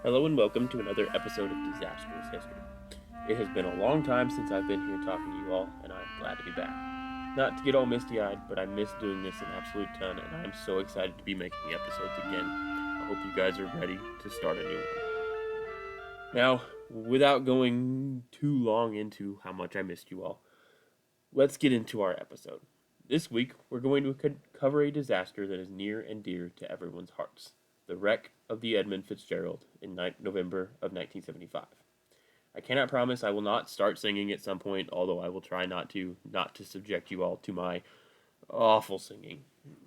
Hello and welcome to another episode of Disastrous History. It has been a long time since I've been here talking to you all, and I'm glad to be back. Not to get all misty-eyed, but I miss doing this an absolute ton, and I'm so excited to be making episodes again. I hope you guys are ready to start a new one. Now, without going too long into how much I missed you all, let's get into our episode. This week, we're going to cover a disaster that is near and dear to everyone's hearts. The wreck of the Edmund FItzgerald in November of 1975. I cannot promise I will not start singing at some point, although I will try not to subject you all to my awful singing.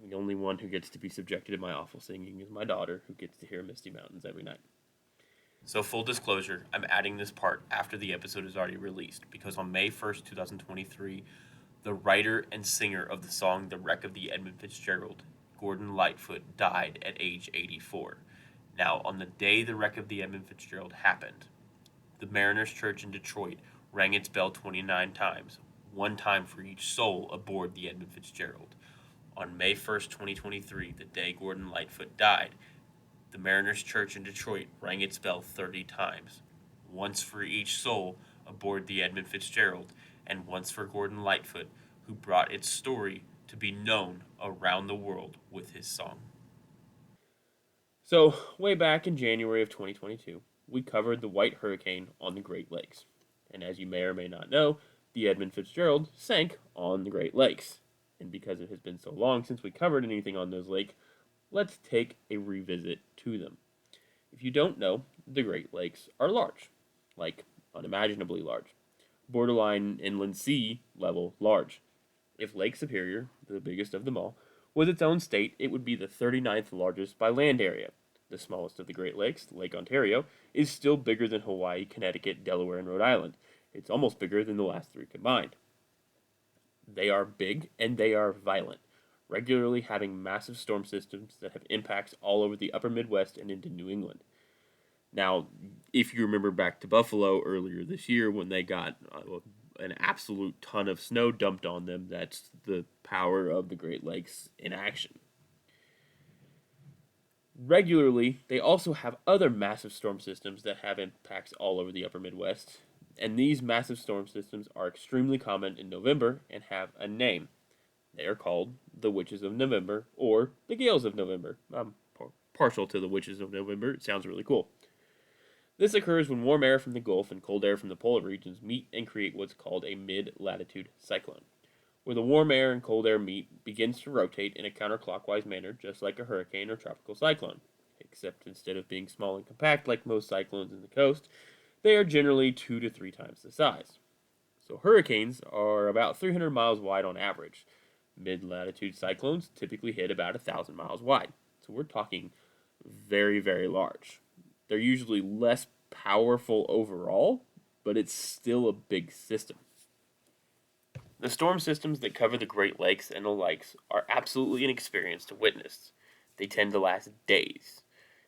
The only one who gets to be subjected to my awful singing is my daughter, who gets to hear Misty Mountains every night. So full disclosure, I'm adding this part after the episode is already released, because on May 1st, 2023, the writer and singer of the song The Wreck of the Edmund FItzgerald, Gordon Lightfoot, died at age 84. Now, on the day the wreck of the Edmund FItzgerald happened, the Mariners Church in Detroit rang its bell 29 times, one time for each soul aboard the Edmund FItzgerald. On May 1st, 2023, the day Gordon Lightfoot died, the Mariners Church in Detroit rang its bell 30 times, once for each soul aboard the Edmund FItzgerald, and once for Gordon Lightfoot, who brought its story to be known around the world with his song. So, way back in January of 2022, we covered the White Hurricane on the Great Lakes. And as you may or may not know, the Edmund FItzgerald sank on the Great Lakes. And because it has been so long since we covered anything on those lakes, let's take a revisit to them. If you don't know, the Great Lakes are large, like unimaginably large. Borderline inland sea level large. If Lake Superior, the biggest of them all, was its own state, it would be the 39th largest by land area. The smallest of the Great Lakes, Lake Ontario, is still bigger than Hawaii, Connecticut, Delaware, and Rhode Island. It's almost bigger than the last three combined. They are big and they are violent, regularly having massive storm systems that have impacts all over the upper Midwest and into New England. Now, if you remember back to Buffalo earlier this year when they got an absolute ton of snow dumped on them, that's the power of the Great Lakes in action. Regularly, they also have other massive storm systems that have impacts all over the upper Midwest, and these massive storm systems are extremely common in November and have a name. They are called the Witches of November or the Gales of November. I'm partial to the Witches of November. It sounds really cool. This occurs when warm air from the Gulf and cold air from the polar regions meet and create what's called a mid-latitude cyclone. Where the warm air and cold air meet begins to rotate in a counterclockwise manner, just like a hurricane or tropical cyclone. Except instead of being small and compact like most cyclones in the coast, they are generally 2 to 3 times the size. So hurricanes are about 300 miles wide on average. Mid-latitude cyclones typically hit about 1,000 miles wide. So we're talking very, very large. They're usually less powerful overall, but it's still a big system. The storm systems that cover the Great Lakes and the lakes are absolutely an experience to witness. They tend to last days.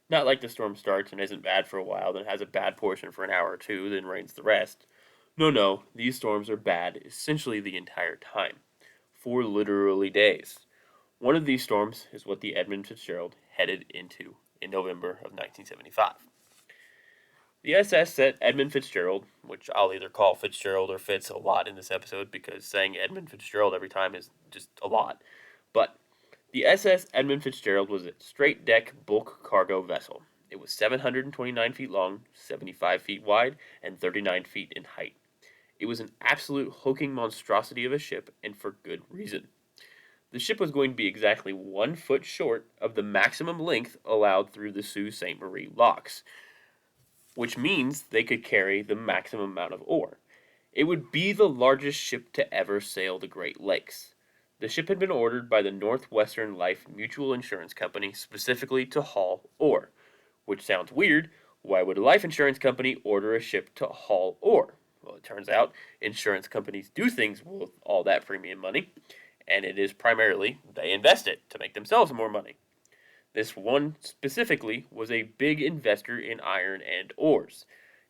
Not like the storm starts and isn't bad for a while, then has a bad portion for an hour or two, then rains the rest. No, these storms are bad essentially the entire time. For literally days. One of these storms is what the Edmund FItzgerald headed into in November of 1975. The SS set Edmund FItzgerald, which I'll either call Fitzgerald or Fitz a lot in this episode because saying Edmund FItzgerald every time is just a lot. But the SS Edmund FItzgerald was a straight-deck bulk cargo vessel. It was 729 feet long, 75 feet wide, and 39 feet in height. It was an absolute hulking monstrosity of a ship, and for good reason. The ship was going to be exactly 1 foot short of the maximum length allowed through the Sault Ste. Marie locks, which means they could carry the maximum amount of ore. It would be the largest ship to ever sail the Great Lakes. The ship had been ordered by the Northwestern Life Mutual Insurance Company specifically to haul ore, which sounds weird. Why would a life insurance company order a ship to haul ore? Well, it turns out insurance companies do things with all that premium money, and it is primarily they invest it to make themselves more money. This one specifically was a big investor in iron and ores.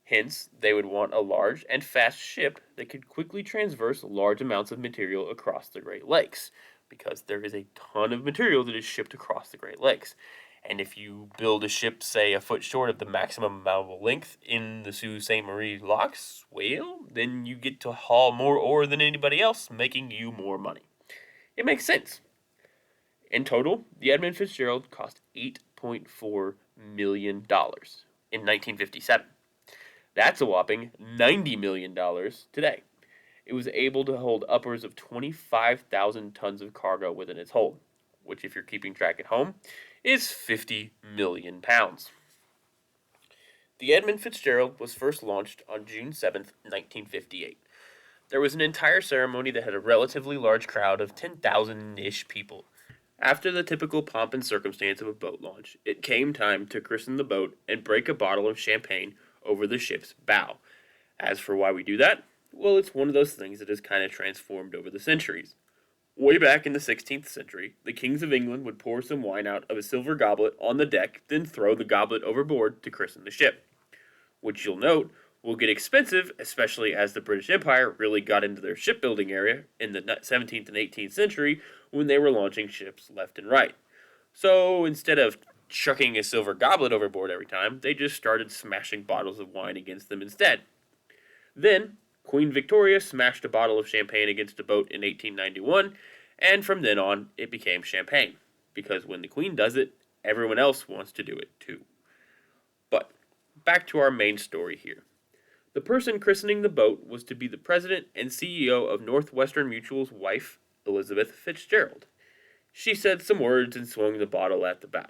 Hence, they would want a large and fast ship that could quickly traverse large amounts of material across the Great Lakes, because there is a ton of material that is shipped across the Great Lakes. And if you build a ship, say, a foot short of the maximum allowable length in the Sault Ste. Marie locks, well, then you get to haul more ore than anybody else, making you more money. It makes sense. In total, the Edmund FItzgerald cost $8.4 million in 1957. That's a whopping $90 million today. It was able to hold upwards of 25,000 tons of cargo within its hold, which, if you're keeping track at home, is 50 million pounds. The Edmund FItzgerald was first launched on June 7th, 1958. There was an entire ceremony that had a relatively large crowd of 10,000-ish people. After the typical pomp and circumstance of a boat launch, it came time to christen the boat and break a bottle of champagne over the ship's bow. As for why we do that, well, it's one of those things that has kind of transformed over the centuries. Way back in the 16th century, the kings of England would pour some wine out of a silver goblet on the deck, then throw the goblet overboard to christen the ship. Which you'll note will get expensive, especially as the British Empire really got into their shipbuilding area in the 17th and 18th century when they were launching ships left and right. So instead of chucking a silver goblet overboard every time, they just started smashing bottles of wine against them instead. Then, Queen Victoria smashed a bottle of champagne against a boat in 1891, and from then on, it became champagne. Because when the Queen does it, everyone else wants to do it too. But, back to our main story here. The person christening the boat was to be the president and CEO of Northwestern Mutual's wife, Elizabeth FItzgerald. She said some words and swung the bottle at the bow.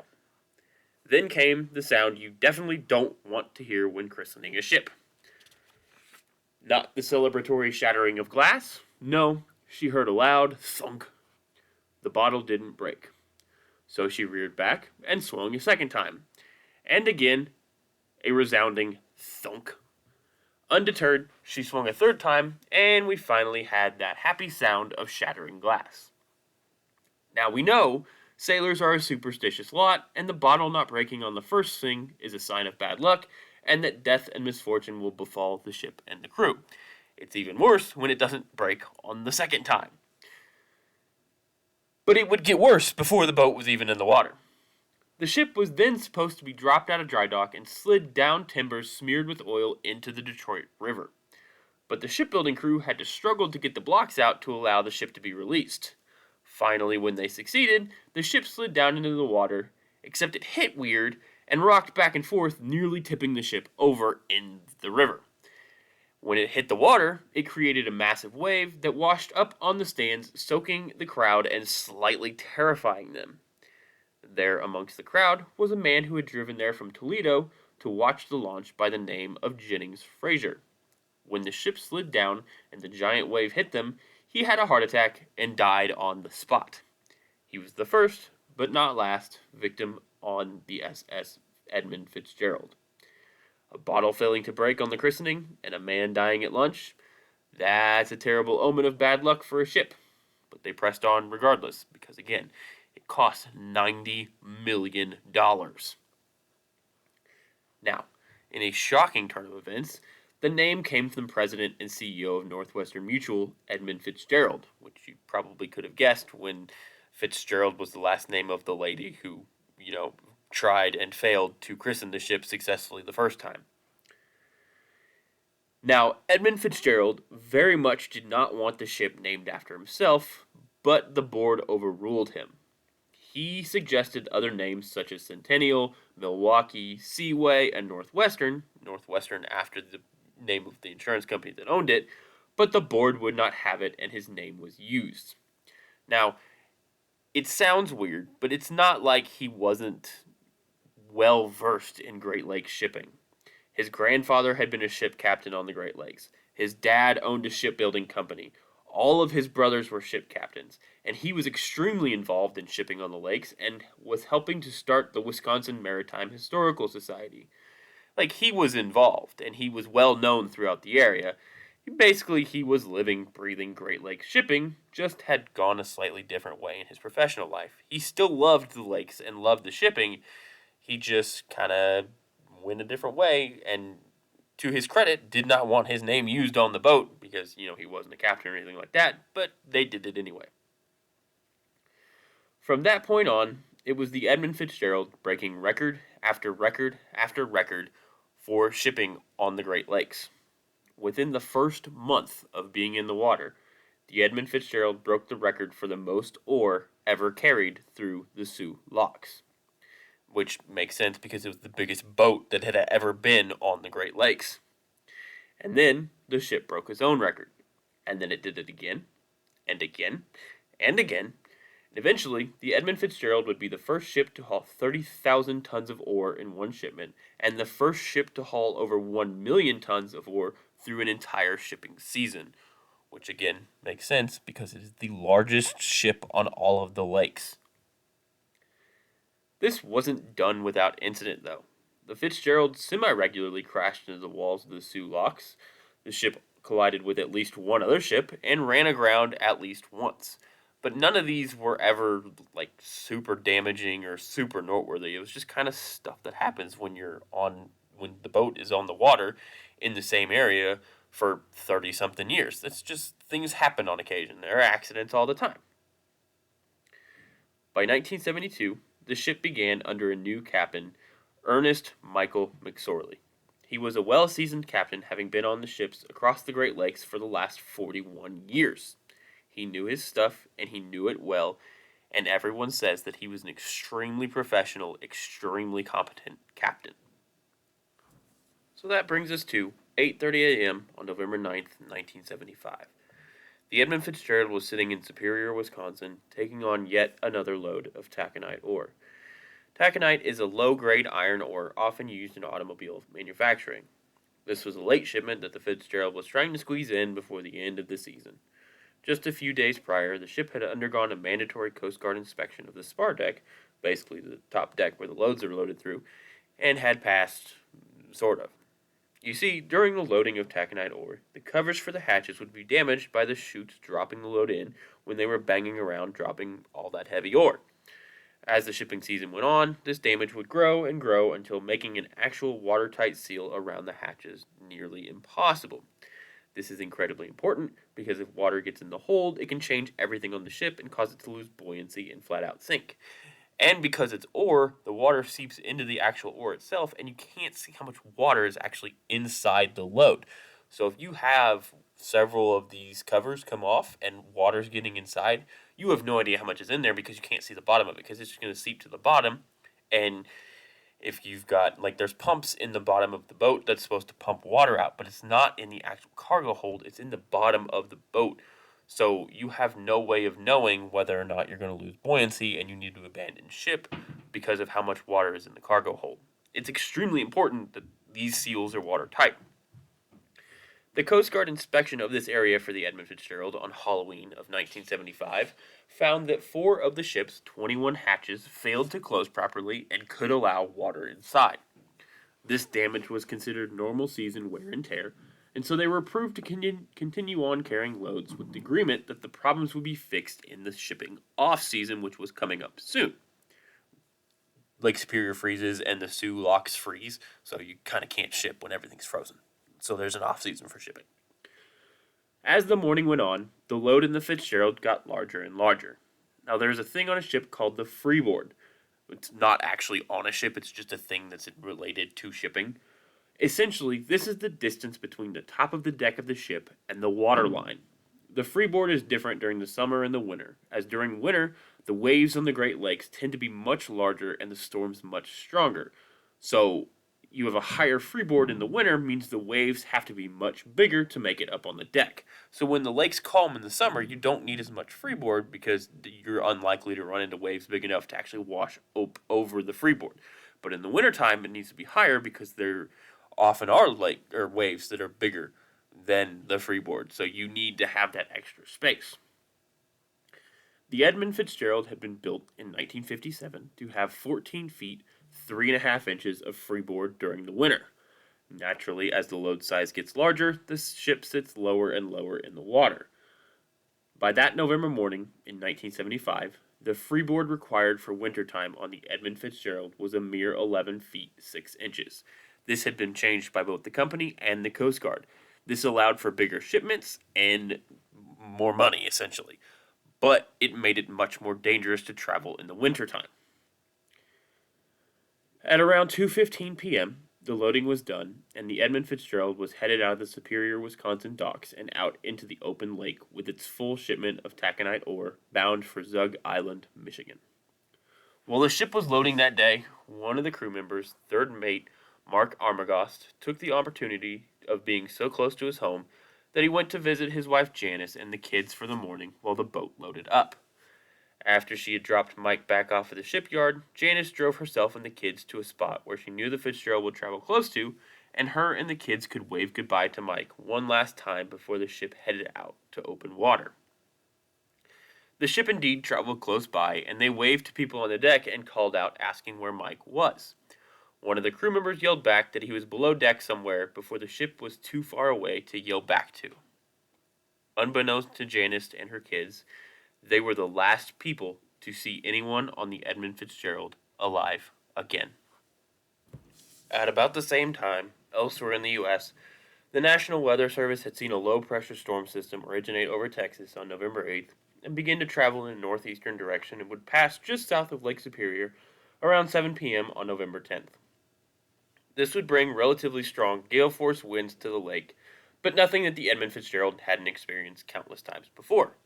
Then came the sound you definitely don't want to hear when christening a ship. Not the celebratory shattering of glass. No, she heard a loud thunk. The bottle didn't break. So she reared back and swung a second time. And again, a resounding thunk. Undeterred, she swung a third time, and we finally had that happy sound of shattering glass. Now we know sailors are a superstitious lot, and the bottle not breaking on the first swing is a sign of bad luck, and that death and misfortune will befall the ship and the crew. It's even worse when it doesn't break on the second time. But it would get worse before the boat was even in the water. The ship was then supposed to be dropped out of dry dock and slid down timbers smeared with oil into the Detroit River. But the shipbuilding crew had to struggle to get the blocks out to allow the ship to be released. Finally, when they succeeded, the ship slid down into the water, except it hit weird and rocked back and forth, nearly tipping the ship over in the river. When it hit the water, it created a massive wave that washed up on the stands, soaking the crowd and slightly terrifying them. There amongst the crowd was a man who had driven there from Toledo to watch the launch by the name of Jennings Fraser. When the ship slid down and the giant wave hit them, he had a heart attack and died on the spot. He was the first, but not last, victim on the SS Edmund FItzgerald. A bottle failing to break on the christening and a man dying at lunch, that's a terrible omen of bad luck for a ship. But they pressed on regardless, because again, it cost $90 million. Now, in a shocking turn of events, the name came from the president and CEO of Northwestern Mutual, Edmund FItzgerald, which you probably could have guessed when FItzgerald was the last name of the lady who, tried and failed to christen the ship successfully the first time. Now, Edmund FItzgerald very much did not want the ship named after himself, but the board overruled him. He suggested other names such as Centennial, Milwaukee, Seaway, and Northwestern after the name of the insurance company that owned it, but the board would not have it and his name was used. Now, it sounds weird, but it's not like he wasn't well versed in Great Lakes shipping. His grandfather had been a ship captain on the Great Lakes. His dad owned a shipbuilding company. All of his brothers were ship captains, and he was extremely involved in shipping on the lakes and was helping to start the Wisconsin Maritime Historical Society. He was involved, and he was well known throughout the area. Basically, he was living, breathing Great Lakes shipping, just had gone a slightly different way in his professional life. He still loved the lakes and loved the shipping. He just kind of went a different way, and to his credit, did not want his name used on the boat because, he wasn't a captain or anything like that, but they did it anyway. From that point on, It was the Edmund FItzgerald breaking record after record after record for shipping on the Great Lakes. Within the first month of being in the water, the Edmund FItzgerald broke the record for the most ore ever carried through the Soo locks, which makes sense because it was the biggest boat that had ever been on the Great Lakes. And then the ship broke its own record, and then it did it again, and again, and again. And eventually, the Edmund FItzgerald would be the first ship to haul 30,000 tons of ore in one shipment, and the first ship to haul over 1 million tons of ore through an entire shipping season, which again makes sense because it is the largest ship on all of the lakes. This wasn't done without incident, though. The FItzgerald semi-regularly crashed into the walls of the Soo locks. The ship collided with at least one other ship and ran aground at least once. But none of these were ever super damaging or super noteworthy. It was just kind of stuff that happens when the boat is on the water in the same area for 30 something years. That's just things happen on occasion. There are accidents all the time. By 1972, the ship began under a new captain, Ernest Michael McSorley. He was a well-seasoned captain, having been on the ships across the Great Lakes for the last 41 years. He knew his stuff, and he knew it well, and everyone says that he was an extremely professional, extremely competent captain. So that brings us to 8:30 a.m. on November 9th, 1975. The Edmund FItzgerald was sitting in Superior, Wisconsin, taking on yet another load of taconite ore. Taconite is a low-grade iron ore often used in automobile manufacturing. This was a late shipment that the FItzgerald was trying to squeeze in before the end of the season. Just a few days prior, the ship had undergone a mandatory Coast Guard inspection of the spar deck, basically the top deck where the loads are loaded through, and had passed, sort of. You see, during the loading of taconite ore, the covers for the hatches would be damaged by the chutes dropping the load in when they were banging around dropping all that heavy ore. As the shipping season went on, this damage would grow and grow until making an actual watertight seal around the hatches nearly impossible. This is incredibly important because if water gets in the hold, it can change everything on the ship and cause it to lose buoyancy and flat out sink. And because it's ore, the water seeps into the actual ore itself, and you can't see how much water is actually inside the load. So if you have several of these covers come off and water's getting inside, you have no idea how much is in there because you can't see the bottom of it because it's just going to seep to the bottom. And if you've got, there's pumps in the bottom of the boat that's supposed to pump water out, but it's not in the actual cargo hold, it's in the bottom of the boat. So you have no way of knowing whether or not you're going to lose buoyancy and you need to abandon ship because of how much water is in the cargo hold. It's extremely important that these seals are watertight. The Coast Guard inspection of this area for the Edmund FItzgerald on Halloween of 1975 found that 4 of the ship's 21 hatches failed to close properly and could allow water inside. This damage was considered normal season wear and tear, and so they were approved to continue on carrying loads with the agreement that the problems would be fixed in the shipping off-season, which was coming up soon. Lake Superior freezes and the Soo locks freeze, so you kind of can't ship when everything's frozen. So there's an off-season for shipping. As the morning went on, the load in the FItzgerald got larger and larger. Now there's a thing on a ship called the freeboard. It's not actually on a ship, it's just a thing that's related to shipping. Essentially, this is the distance between the top of the deck of the ship and the water line. The freeboard is different during the summer and the winter, as during winter, the waves on the Great Lakes tend to be much larger and the storms much stronger. So you have a higher freeboard in the winter means the waves have to be much bigger to make it up on the deck. So when the lake's calm in the summer, you don't need as much freeboard because you're unlikely to run into waves big enough to actually wash over the freeboard. But in the wintertime, it needs to be higher because there often are waves that are bigger than the freeboard. So you need to have that extra space. The Edmund FItzgerald had been built in 1957 to have 14 feet 3.5 inches of freeboard during the winter. Naturally, as the load size gets larger, the ship sits lower and lower in the water. By that November morning in 1975, the freeboard required for wintertime on the Edmund FItzgerald was a mere 11 feet 6 inches. This had been changed by both the company and the Coast Guard. This allowed for bigger shipments and more money, essentially. But it made it much more dangerous to travel in the wintertime. At around 2:15 p.m., the loading was done, and the Edmund FItzgerald was headed out of the Superior, Wisconsin docks and out into the open lake with its full shipment of taconite ore bound for Zug Island, Michigan. While the ship was loading that day, one of the crew members, third mate Mark Armagost, took the opportunity of being so close to his home that he went to visit his wife Janice and the kids for the morning while the boat loaded up. After she had dropped Mike back off at the shipyard, Janice drove herself and the kids to a spot where she knew the FItzgerald would travel close to, and her and the kids could wave goodbye to Mike one last time before the ship headed out to open water. The ship indeed traveled close by, and they waved to people on the deck and called out asking where Mike was. One of the crew members yelled back that he was below deck somewhere before the ship was too far away to yell back to. Unbeknownst to Janice and her kids, they were the last people to see anyone on the Edmund FItzgerald alive again. At about the same time, elsewhere in the U.S., the National Weather Service had seen a low-pressure storm system originate over Texas on November 8th and begin to travel in a northeastern direction and would pass just south of Lake Superior around 7 p.m. on November 10th. This would bring relatively strong gale-force winds to the lake, but nothing that the Edmund FItzgerald hadn't experienced countless times before.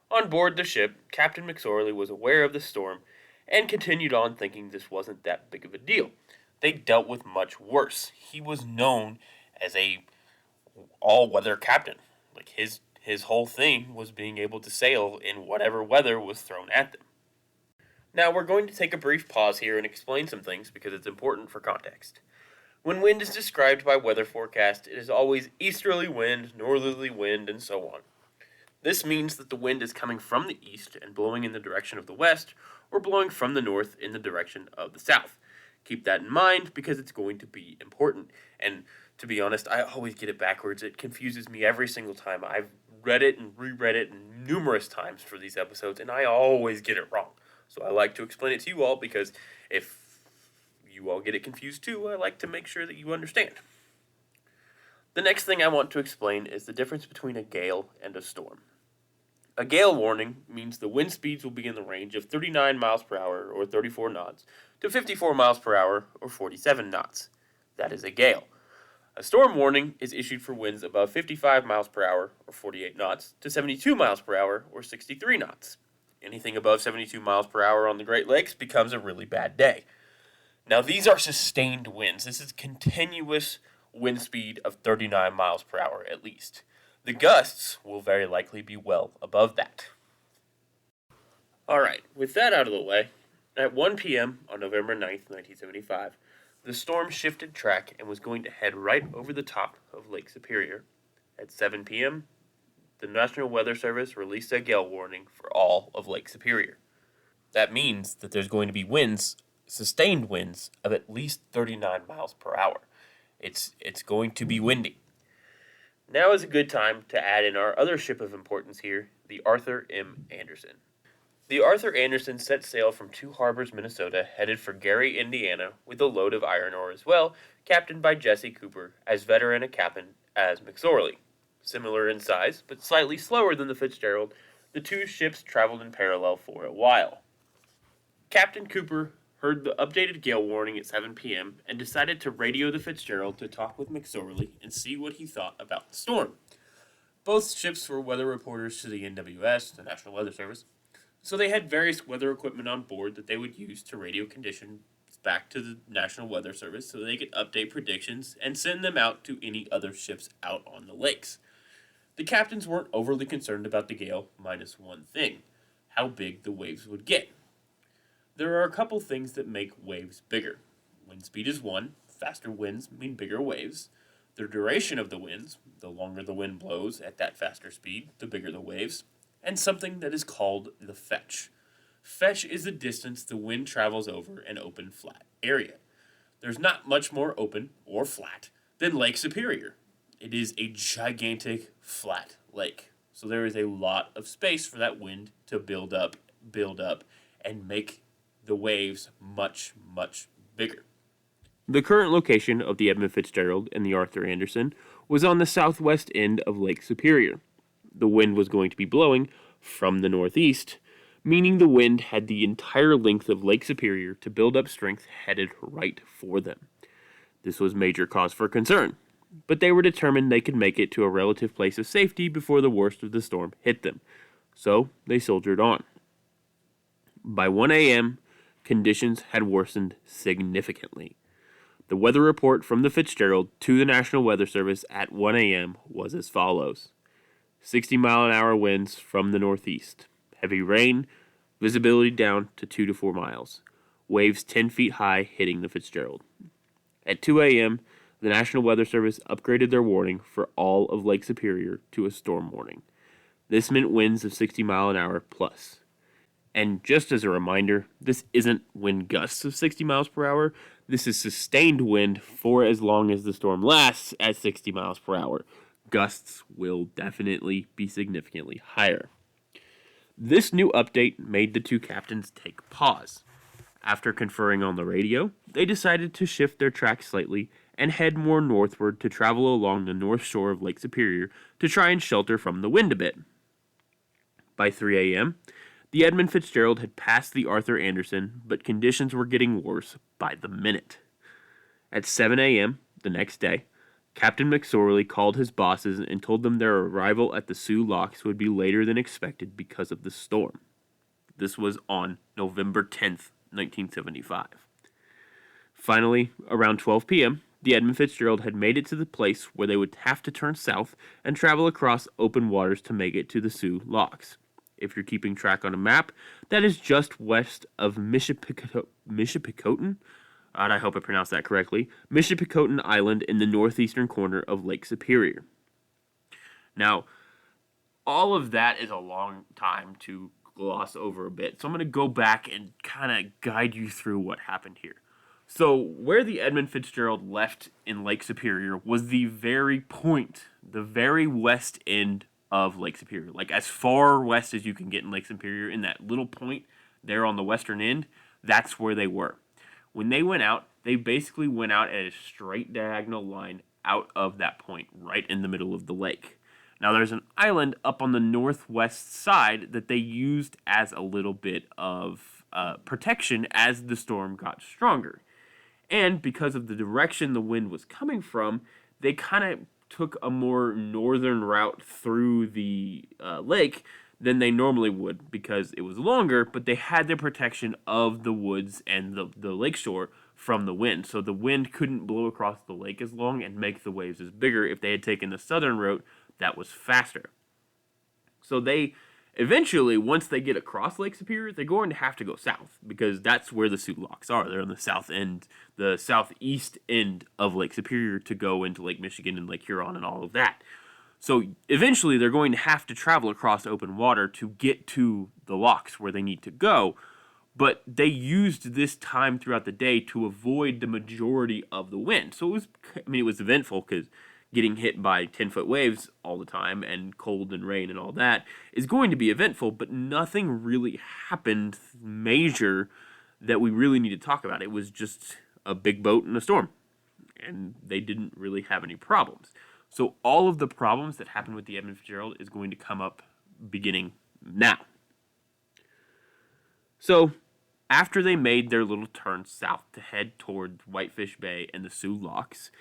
On board the ship, Captain McSorley was aware of the storm and continued on thinking this wasn't that big of a deal. They dealt with much worse. He was known as a all-weather captain. Like his whole thing was being able to sail in whatever weather was thrown at them. Now we're going to take a brief pause here and explain some things because it's important for context. When wind is described by weather forecast, it is always easterly wind, northerly wind, and so on. This means that the wind is coming from the east and blowing in the direction of the west, or blowing from the north in the direction of the south. Keep that in mind because it's going to be important. And to be honest, I always get it backwards. It confuses me every single time. I've read it and reread it numerous times for these episodes, and I always get it wrong. So I like to explain it to you all because if you all get it confused too, I like to make sure that you understand. The next thing I want to explain is the difference between a gale and a storm. A gale warning means the wind speeds will be in the range of 39 miles per hour or 34 knots to 54 miles per hour or 47 knots. That is a gale. A storm warning is issued for winds above 55 miles per hour or 48 knots to 72 miles per hour or 63 knots. Anything above 72 miles per hour on the Great Lakes becomes a really bad day. Now these are sustained winds. This is continuous wind speed of 39 miles per hour at least. The gusts will very likely be well above that. Alright, with that out of the way, at 1 p.m. on November 9th, 1975, the storm shifted track and was going to head right over the top of Lake Superior. At 7 p.m., the National Weather Service released a gale warning for all of Lake Superior. That means that there's going to be winds, sustained winds, of at least 39 miles per hour. It's going to be windy. Now is a good time to add in our other ship of importance here, the Arthur M. Anderson. The Arthur Anderson set sail from Two Harbors, Minnesota, headed for Gary, Indiana, with a load of iron ore as well, captained by Jesse Cooper, as veteran a captain as McSorley. Similar in size, but slightly slower than the FItzgerald, the two ships traveled in parallel for a while. Captain Cooper heard the updated gale warning at 7 p.m. and decided to radio the FItzgerald to talk with McSorley and see what he thought about the storm. Both ships were weather reporters to the NWS, the National Weather Service, so they had various weather equipment on board that they would use to radio conditions back to the National Weather Service so they could update predictions and send them out to any other ships out on the lakes. The captains weren't overly concerned about the gale, minus one thing: how big the waves would get. There are a couple things that make waves bigger. Wind speed is one. Faster winds mean bigger waves. The duration of the winds, the longer the wind blows at that faster speed, the bigger the waves. And something that is called the fetch. Fetch is the distance the wind travels over an open, flat area. There's not much more open or flat than Lake Superior. It is a gigantic, flat lake. So there is a lot of space for that wind to build up, and make the waves much, much bigger. The current location of the Edmund FItzgerald and the Arthur Anderson was on the southwest end of Lake Superior. The wind was going to be blowing from the northeast, meaning the wind had the entire length of Lake Superior to build up strength headed right for them. This was major cause for concern, but they were determined they could make it to a relative place of safety before the worst of the storm hit them, so they soldiered on. By 1 a.m., conditions had worsened significantly. The weather report from the FItzgerald to the National Weather Service at 1 a.m. was as follows: 60-mile-an-hour winds from the northeast, heavy rain, visibility down to 2 to 4 miles, waves 10 feet high hitting the FItzgerald. At 2 a.m., the National Weather Service upgraded their warning for all of Lake Superior to a storm warning. This meant winds of 60 mile an hour plus. And just as a reminder, this isn't wind gusts of 60 miles per hour. This is sustained wind for as long as the storm lasts at 60 miles per hour. Gusts will definitely be significantly higher. This new update made the two captains take pause. After conferring on the radio, they decided to shift their track slightly and head more northward to travel along the north shore of Lake Superior to try and shelter from the wind a bit. By 3 a.m., the Edmund FItzgerald had passed the Arthur Anderson, but conditions were getting worse by the minute. At 7 a.m. the next day, Captain McSorley called his bosses and told them their arrival at the Sioux Locks would be later than expected because of the storm. This was on November 10th, 1975. Finally, around 12 p.m., the Edmund FItzgerald had made it to the place where they would have to turn south and travel across open waters to make it to the Sioux Locks. If you're keeping track on a map, that is just west of Michipicoten. I hope I pronounced that correctly. Michipicoten Island in the northeastern corner of Lake Superior. Now, all of that is a long time to gloss over a bit, so I'm going to go back and kind of guide you through what happened here. So, where the Edmund FItzgerald left in Lake Superior was the very point, the very west end of Lake Superior. Like, as far west as you can get in Lake Superior, in that little point there on the western end, that's where they were. When they went out, they basically went out at a straight diagonal line out of that point, right in the middle of the lake. Now, there's an island up on the northwest side that they used as a little bit of protection as the storm got stronger. And because of the direction the wind was coming from, they kind of took a more northern route through the lake than they normally would because it was longer, but they had the protection of the woods and the lakeshore from the wind. So the wind couldn't blow across the lake as long and make the waves as bigger if they had taken the southern route that was faster. So they eventually, once they get across Lake Superior, they're going to have to go south because that's where the Sioux Locks are. They're on the south end, the southeast end of Lake Superior to go into Lake Michigan and Lake Huron and all of that. So eventually they're going to have to travel across open water to get to the locks where they need to go, but they used this time throughout the day to avoid the majority of the wind. So it was eventful because getting hit by 10-foot waves all the time and cold and rain and all that is going to be eventful, but nothing really happened major that we really need to talk about. It was just a big boat in a storm, and they didn't really have any problems. So all of the problems that happened with the Edmund FItzgerald is going to come up beginning now. So after they made their little turn south to head toward Whitefish Bay and the Sioux Locks,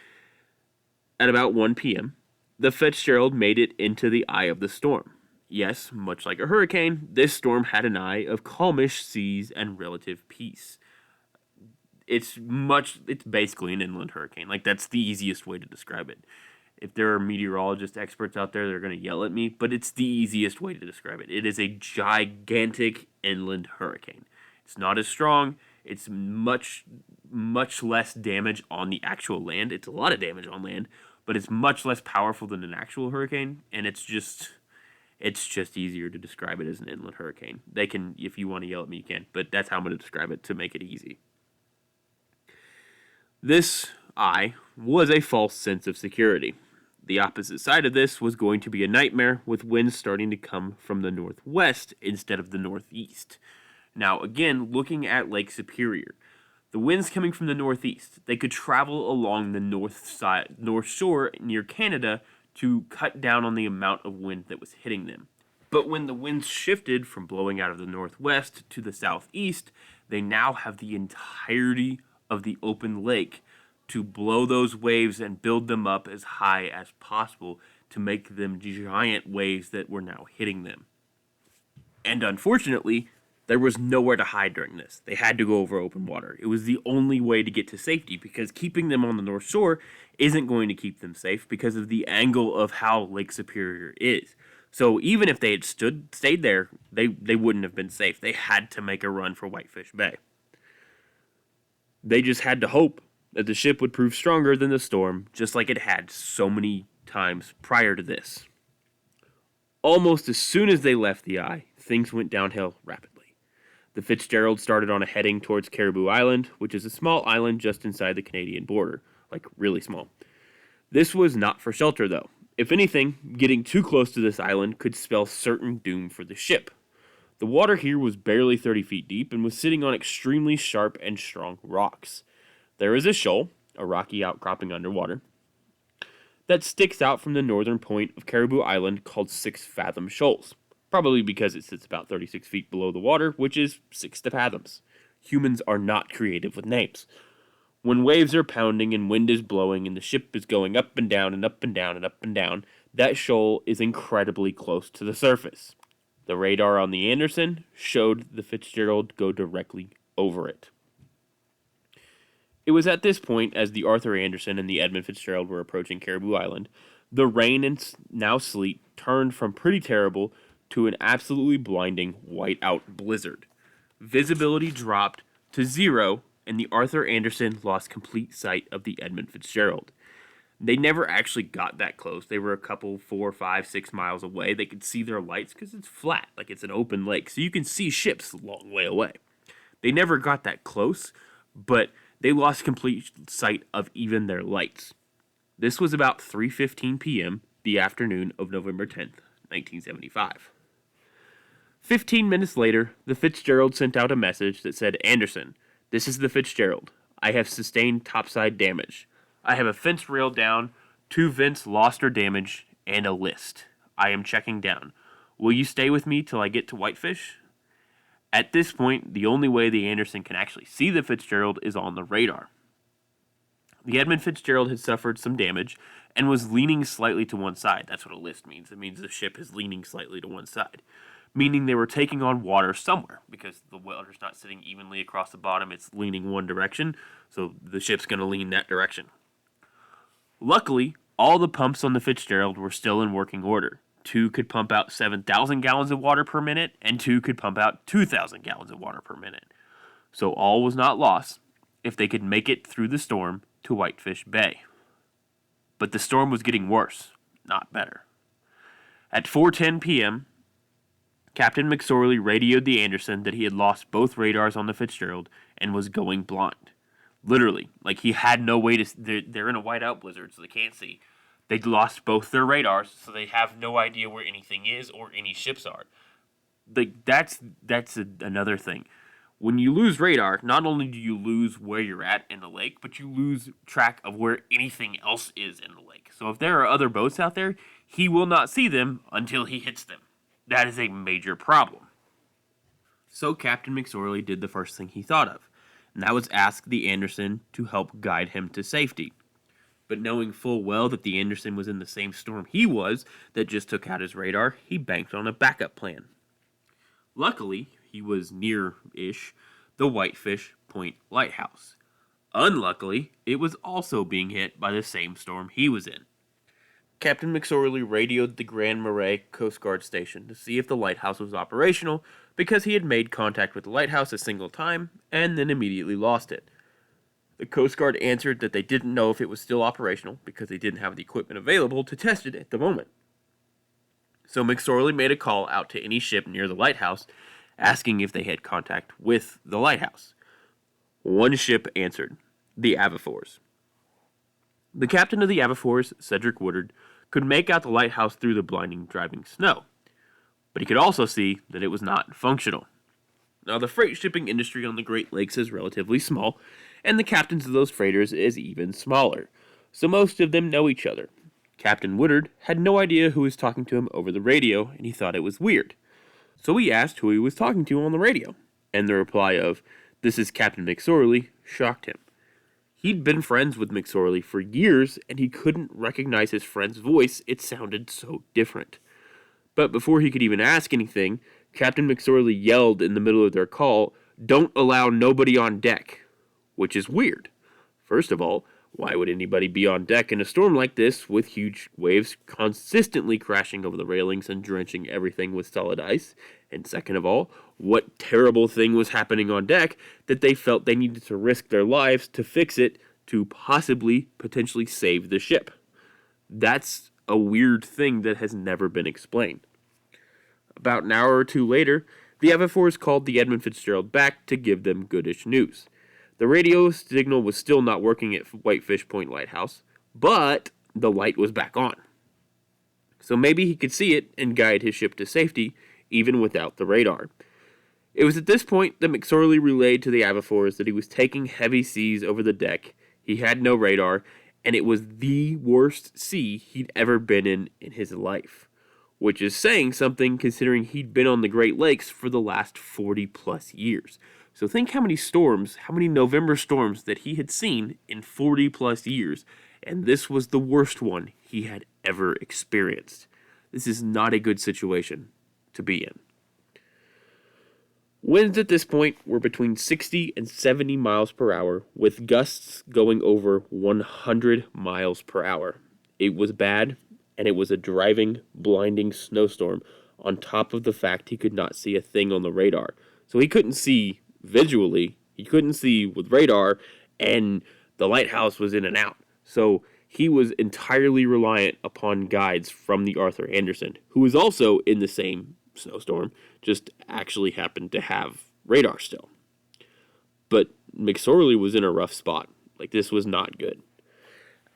at about 1 p.m., the FItzgerald made it into the eye of the storm. Yes, much like a hurricane, this storm had an eye of calmish seas and relative peace. It's basically an inland hurricane. Like, that's the easiest way to describe it. If there are meteorologist experts out there, they're going to yell at me, but it's the easiest way to describe it. It is a gigantic inland hurricane. It's not as strong. It's much less damage on the actual land. It's a lot of damage on land, but it's much less powerful than an actual hurricane, and it's just easier to describe it as an inland hurricane. They can, if you want to yell at me, you can, but that's how I'm going to describe it to make it easy. This eye was a false sense of security. The opposite side of this was going to be a nightmare, with winds starting to come from the northwest instead of the northeast. Now, again, looking at Lake Superior, the winds coming from the northeast, they could travel along the north shore near Canada to cut down on the amount of wind that was hitting them. But when the winds shifted from blowing out of the northwest to the southeast, they now have the entirety of the open lake to blow those waves and build them up as high as possible to make them giant waves that were now hitting them. And unfortunately, there was nowhere to hide during this. They had to go over open water. It was the only way to get to safety because keeping them on the North Shore isn't going to keep them safe because of the angle of how Lake Superior is. So even if they had stayed there, they wouldn't have been safe. They had to make a run for Whitefish Bay. They just had to hope that the ship would prove stronger than the storm, just like it had so many times prior to this. Almost as soon as they left the eye, things went downhill rapidly. The FItzgerald started on a heading towards Caribou Island, which is a small island just inside the Canadian border, like really small. This was not for shelter, though. If anything, getting too close to this island could spell certain doom for the ship. The water here was barely 30 feet deep and was sitting on extremely sharp and strong rocks. There is a shoal, a rocky outcropping underwater, that sticks out from the northern point of Caribou Island called 6 Fathom Shoals, probably because it sits about 36 feet below the water, which is 6 fathoms. Humans are not creative with names. When waves are pounding and wind is blowing and the ship is going up and down and up and down and up and down, that shoal is incredibly close to the surface. The radar on the Anderson showed the FItzgerald go directly over it. It was at this point, as the Arthur Anderson and the Edmund FItzgerald were approaching Caribou Island, the rain and now sleet turned from pretty terrible to an absolutely blinding whiteout blizzard. Visibility dropped to 0, and the Arthur Anderson lost complete sight of the Edmund FItzgerald. They never actually got that close. They were a couple, 4, 5, 6 miles away. They could see their lights because it's flat, like it's an open lake, so you can see ships a long way away. They never got that close, but they lost complete sight of even their lights. This was about 3:15 p.m. the afternoon of November 10th, 1975. 15 minutes later, the FItzgerald sent out a message that said, "Anderson, this is the FItzgerald. I have sustained topside damage. I have a fence rail down, 2 vents lost or damaged, and a list. I am checking down. Will you stay with me till I get to Whitefish?" At this point, the only way the Anderson can actually see the FItzgerald is on the radar. The Edmund FItzgerald had suffered some damage and was leaning slightly to one side. That's what a list means. It means the ship is leaning slightly to one side, meaning they were taking on water somewhere because the water's not sitting evenly across the bottom. It's leaning one direction, so the ship's going to lean that direction. Luckily, all the pumps on the FItzgerald were still in working order. 2 could pump out 7,000 gallons of water per minute, and 2 could pump out 2,000 gallons of water per minute. So all was not lost if they could make it through the storm to Whitefish Bay. But the storm was getting worse, not better. At 4:10 p.m., Captain McSorley radioed the Anderson that he had lost both radars on the FItzgerald and was going blind. Literally, like he had no way to... They're in a whiteout blizzard, so they can't see. They'd lost both their radars, so they have no idea where anything is or any ships are. That's another thing. When you lose radar, not only do you lose where you're at in the lake, but you lose track of where anything else is in the lake. So if there are other boats out there, he will not see them until he hits them. That is a major problem. So Captain McSorley did the first thing he thought of, and that was ask the Anderson to help guide him to safety. But knowing full well that the Anderson was in the same storm he was that just took out his radar, he banked on a backup plan. Luckily, he was near-ish the Whitefish Point Lighthouse. Unluckily, it was also being hit by the same storm he was in. Captain McSorley radioed the Grand Marais Coast Guard station to see if the lighthouse was operational because he had made contact with the lighthouse a single time and then immediately lost it. The Coast Guard answered that they didn't know if it was still operational because they didn't have the equipment available to test it at the moment. So McSorley made a call out to any ship near the lighthouse asking if they had contact with the lighthouse. One ship answered, the Avafors. The captain of the Avafors, Cedric Woodard, could make out the lighthouse through the blinding driving snow, but he could also see that it was not functional. Now, the freight shipping industry on the Great Lakes is relatively small, and the captains of those freighters is even smaller, so most of them know each other. Captain Woodard had no idea who was talking to him over the radio, and he thought it was weird. So he asked who he was talking to on the radio, and the reply of, "This is Captain McSorley," shocked him. He'd been friends with McSorley for years, and he couldn't recognize his friend's voice. It sounded so different. But before he could even ask anything, Captain McSorley yelled in the middle of their call, "Don't allow nobody on deck," which is weird. First of all, why would anybody be on deck in a storm like this with huge waves consistently crashing over the railings and drenching everything with solid ice? And second of all, what terrible thing was happening on deck that they felt they needed to risk their lives to fix it to potentially save the ship? That's a weird thing that has never been explained. About an hour or two later, the Avafors called the Edmund FItzgerald back to give them goodish news. The radio signal was still not working at Whitefish Point Lighthouse, but the light was back on. So maybe he could see it and guide his ship to safety, even without the radar. It was at this point that McSorley relayed to the Avafors that he was taking heavy seas over the deck, he had no radar, and it was the worst sea he'd ever been in his life. Which is saying something considering he'd been on the Great Lakes for the last 40 plus years. So think how many November storms that he had seen in 40 plus years, and this was the worst one he had ever experienced. This is not a good situation to be in. Winds at this point were between 60 and 70 miles per hour, with gusts going over 100 miles per hour. It was bad, and it was a driving, blinding snowstorm on top of the fact he could not see a thing on the radar. So he couldn't see visually, he couldn't see with radar, and the lighthouse was in and out. So he was entirely reliant upon guides from the Arthur Anderson, who was also in the same snowstorm, just actually happened to have radar still. But McSorley was in a rough spot. Like, this was not good.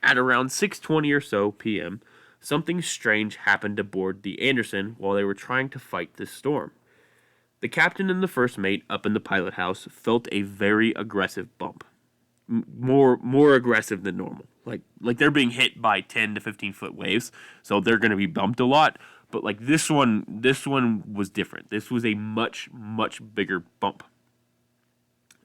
At around 6:20 or so p.m., something strange happened aboard the Anderson while they were trying to fight this storm. The captain and the first mate up in the pilot house felt a very aggressive bump. More aggressive than normal. Like they're being hit by 10 to 15 foot waves, so they're going to be bumped a lot. But like this one was different. This was a much bigger bump.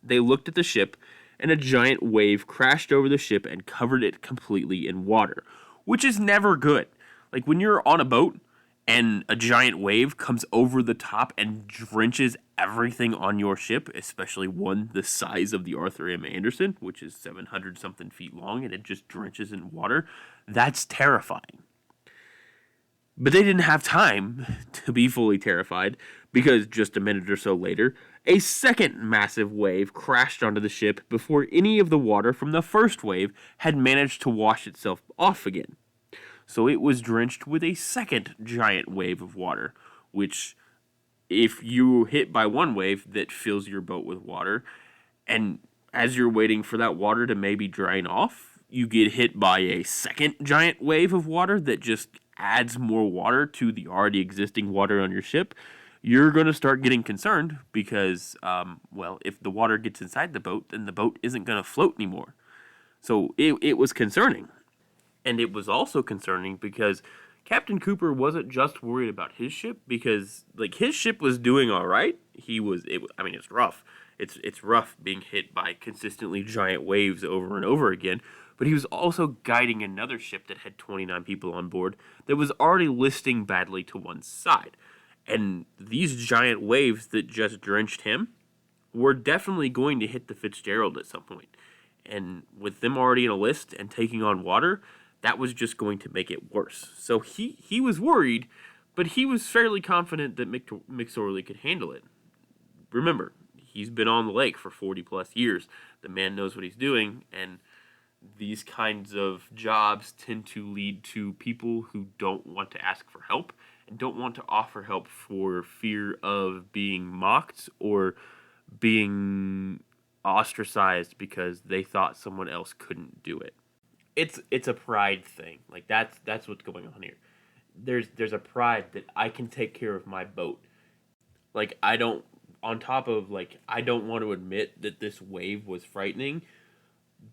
They looked at the ship, and a giant wave crashed over the ship and covered it completely in water, which is never good. Like when you're on a boat and a giant wave comes over the top and drenches everything on your ship, especially one the size of the Arthur M. Anderson, which is 700 something feet long, and it just drenches in water, that's terrifying. But they didn't have time to be fully terrified, because just a minute or so later, a second massive wave crashed onto the ship before any of the water from the first wave had managed to wash itself off again. So it was drenched with a second giant wave of water, which, if you hit by one wave that fills your boat with water, and as you're waiting for that water to maybe drain off, you get hit by a second giant wave of water that just adds more water to the already existing water on your ship, you're going to start getting concerned because, if the water gets inside the boat, then the boat isn't going to float anymore. So it was concerning. And it was also concerning because Captain Cooper wasn't just worried about his ship, because like his ship was doing all right. It's rough. It's rough being hit by consistently giant waves over and over again. But he was also guiding another ship that had 29 people on board that was already listing badly to one side. And these giant waves that just drenched him were definitely going to hit the Fitzgerald at some point. And with them already in a list and taking on water, that was just going to make it worse. So he was worried, but he was fairly confident that McSorley could handle it. Remember, he's been on the lake for 40 plus years. The man knows what he's doing, and these kinds of jobs tend to lead to people who don't want to ask for help and don't want to offer help for fear of being mocked or being ostracized because they thought someone else couldn't do it. It's a pride thing. Like that's what's going on here. There's a pride that I can take care of my boat. Like I don't want to admit that this wave was frightening,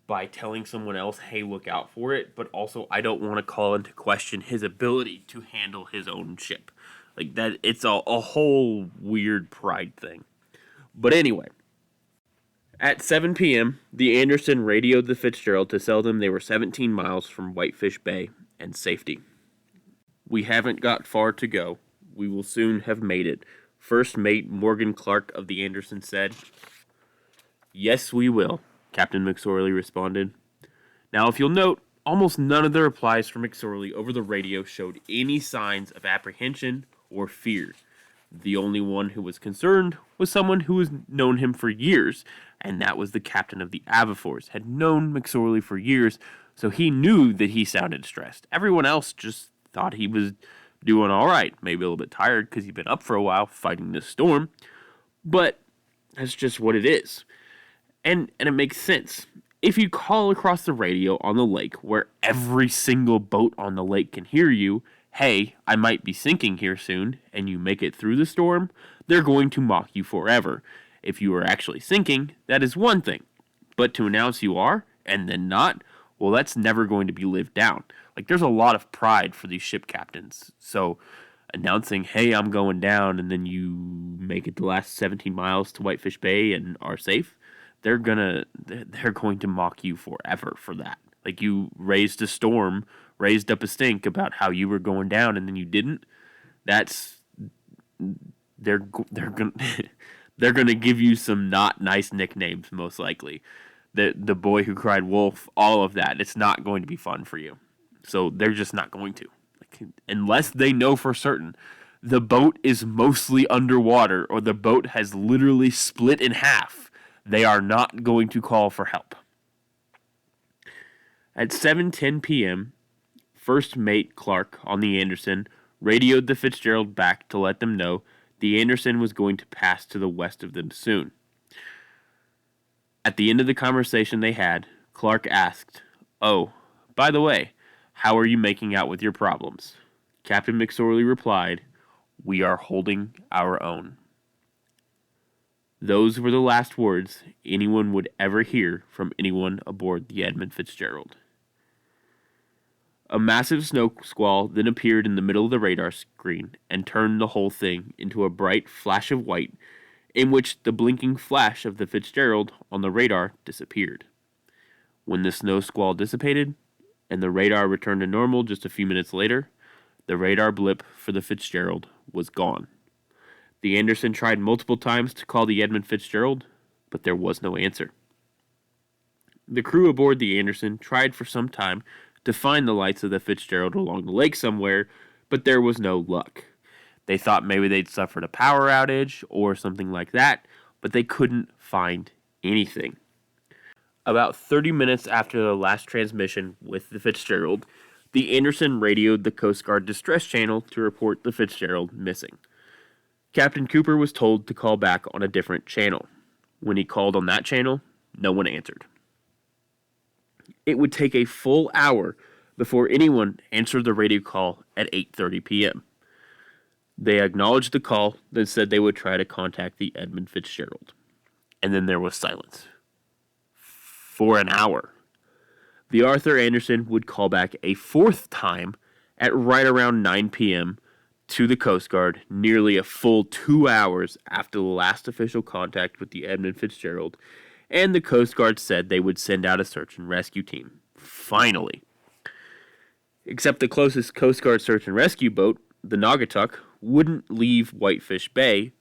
by telling someone else, hey, look out for it, but also I don't want to call into question his ability to handle his own ship. Like that, it's a whole weird pride thing. But anyway, at 7 p.m., the Anderson radioed the Fitzgerald to tell them they were 17 miles from Whitefish Bay and safety. We haven't got far to go. We will soon have made it. First Mate Morgan Clark of the Anderson said. Yes, we will, Captain McSorley responded. Now, if you'll note, almost none of the replies from McSorley over the radio showed any signs of apprehension or fear. The only one who was concerned was someone who has known him for years, and that was the captain of the Avifors, had known McSorley for years, so he knew that he sounded stressed. Everyone else just thought he was doing all right, maybe a little bit tired because he'd been up for a while fighting this storm, but that's just what it is. And it makes sense. If you call across the radio on the lake where every single boat on the lake can hear you, hey, I might be sinking here soon, and you make it through the storm, they're going to mock you forever. If you are actually sinking, that is one thing. But to announce you are, and then not, well, that's never going to be lived down. Like, there's a lot of pride for these ship captains. So, announcing, hey, I'm going down, and then you make it the last 17 miles to Whitefish Bay and are safe, they're going to mock you forever for that. Like, you raised a storm, raised up a stink about how you were going down, and then you didn't. That's they're going they're going to give you some not nice nicknames, most likely. The boy who cried wolf, all of that. It's not going to be fun for you. So they're just not going to. Like, unless they know for certain the boat is mostly underwater or the boat has literally split in half, they are not going to call for help. At 7:10 p.m., First Mate Clark on the Anderson radioed the Fitzgerald back to let them know the Anderson was going to pass to the west of them soon. At the end of the conversation they had, Clark asked, "Oh, by the way, how are you making out with your problems?" Captain McSorley replied, "We are holding our own." Those were the last words anyone would ever hear from anyone aboard the Edmund FItzgerald. A massive snow squall then appeared in the middle of the radar screen and turned the whole thing into a bright flash of white in which the blinking flash of the Fitzgerald on the radar disappeared. When the snow squall dissipated and the radar returned to normal just a few minutes later, the radar blip for the Fitzgerald was gone. The Anderson tried multiple times to call the Edmund FItzgerald, but there was no answer. The crew aboard the Anderson tried for some time to find the lights of the Fitzgerald along the lake somewhere, but there was no luck. They thought maybe they'd suffered a power outage or something like that, but they couldn't find anything. About 30 minutes after the last transmission with the Fitzgerald, the Anderson radioed the Coast Guard distress channel to report the Fitzgerald missing. Captain Cooper was told to call back on a different channel. When he called on that channel, no one answered. It would take a full hour before anyone answered the radio call at 8:30 p.m. They acknowledged the call, then said they would try to contact the Edmund FItzgerald. And then there was silence. For an hour. The Arthur Anderson would call back a fourth time at right around 9 p.m. to the Coast Guard, nearly a full 2 hours after the last official contact with the Edmund FItzgerald, and the Coast Guard said they would send out a search and rescue team. Finally. Except the closest Coast Guard search and rescue boat, the Naugatuck, couldn't leave Whitefish Bay,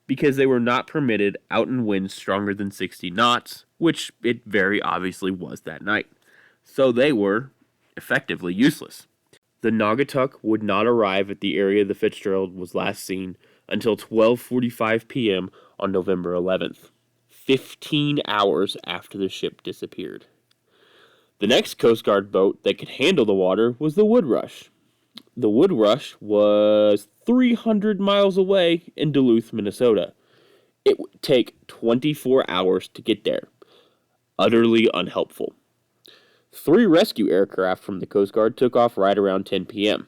because they were not permitted out in winds stronger than 60 knots, which it very obviously was that night. So they were effectively useless. The Naugatuck would not arrive at the area the Fitzgerald was last seen until 12:45 p.m. on November 11th, 15 hours after the ship disappeared. The next Coast Guard boat that could handle the water was the Woodrush. The Woodrush was 300 miles away in Duluth, Minnesota. It would take 24 hours to get there. Utterly unhelpful. 3 rescue aircraft from the Coast Guard took off right around 10 p.m.,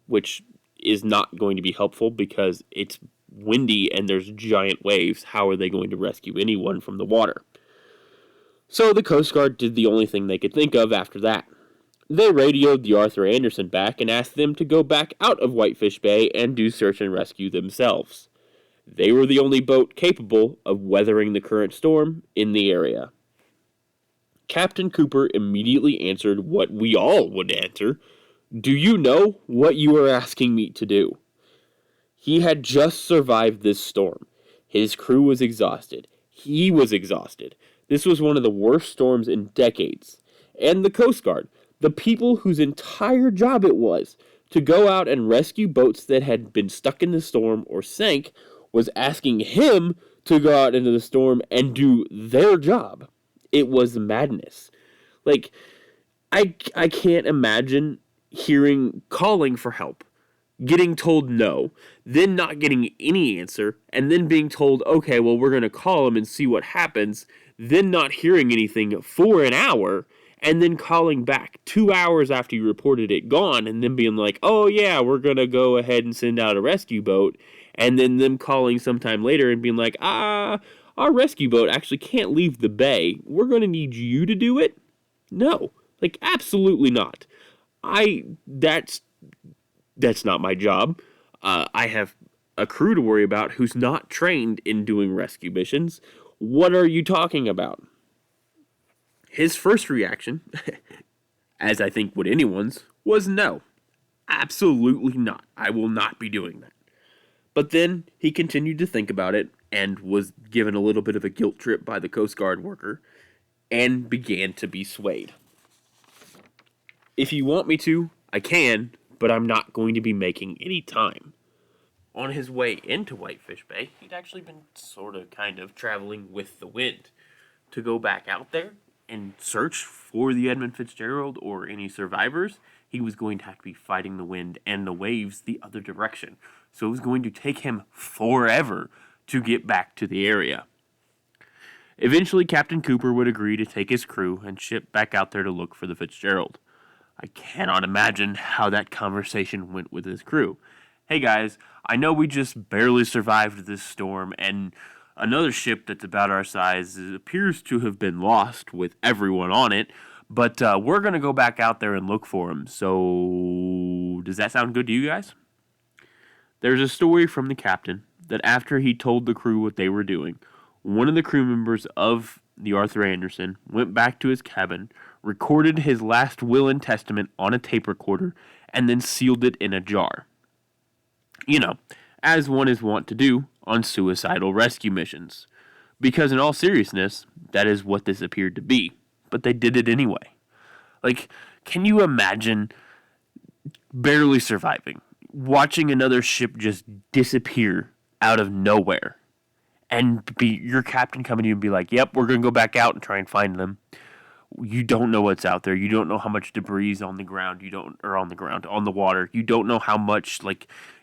which is not going to be helpful because it's windy and there's giant waves. How are they going to rescue anyone from the water? So the Coast Guard did the only thing they could think of after that. They radioed the Arthur Anderson back and asked them to go back out of Whitefish Bay and do search and rescue themselves. They were the only boat capable of weathering the current storm in the area. Captain Cooper immediately answered what we all would answer. Do you know what you are asking me to do? He had just survived this storm. His crew was exhausted. He was exhausted. This was one of the worst storms in decades. And the Coast Guard, the people whose entire job it was to go out and rescue boats that had been stuck in the storm or sank, was asking him to go out into the storm and do their job. It was madness. Like, I can't imagine calling for help, getting told no, then not getting any answer, and then being told, okay, well, we're going to call him and see what happens, then not hearing anything for an hour, and then calling back 2 hours after you reported it gone, and then being like, oh yeah, we're going to go ahead and send out a rescue boat, and then them calling sometime later and being like, our rescue boat actually can't leave the bay. We're going to need you to do it? No. Like, absolutely not. That's not my job. I have a crew to worry about who's not trained in doing rescue missions. What are you talking about? His first reaction, as I think would anyone's, was no. Absolutely not. I will not be doing that. But then he continued to think about it and was given a little bit of a guilt trip by the Coast Guard worker and began to be swayed. If you want me to, I can, but I'm not going to be making any time. On his way into Whitefish Bay, he'd actually been kind of traveling with the wind. To go back out there and search for the Edmund FItzgerald or any survivors, he was going to have to be fighting the wind and the waves the other direction. So it was going to take him forever to get back to the area. Eventually, Captain Cooper would agree to take his crew and ship back out there to look for the FItzgerald. I cannot imagine how that conversation went with his crew. Hey guys, I know we just barely survived this storm, and another ship that's about our size appears to have been lost with everyone on it, but we're going to go back out there and look for him. So, does that sound good to you guys? There's a story from the captain that after he told the crew what they were doing, one of the crew members of the Arthur Anderson went back to his cabin, recorded his last will and testament on a tape recorder, and then sealed it in a jar. You know, as one is wont to do on suicidal rescue missions. Because in all seriousness, that is what this appeared to be. But they did it anyway. Like, can you imagine barely surviving, watching another ship just disappear out of nowhere, and be your captain coming to you and be like, yep, we're going to go back out and try and find them. You don't know what's out there. You don't know how much debris is on the ground. On the water. You don't know how much,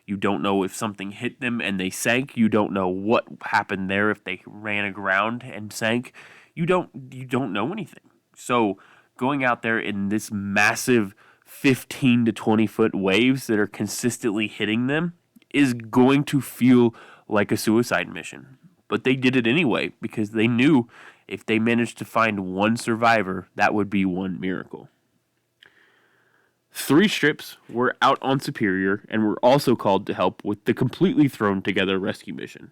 you don't know if something hit them and they sank. You don't know what happened there if they ran aground and sank. You don't know anything. So going out there in this massive 15 to 20 foot waves that are consistently hitting them is going to feel like a suicide mission. But they did it anyway because they knew if they managed to find one survivor, that would be one miracle. 3 ships were out on Superior and were also called to help with the completely thrown together rescue mission.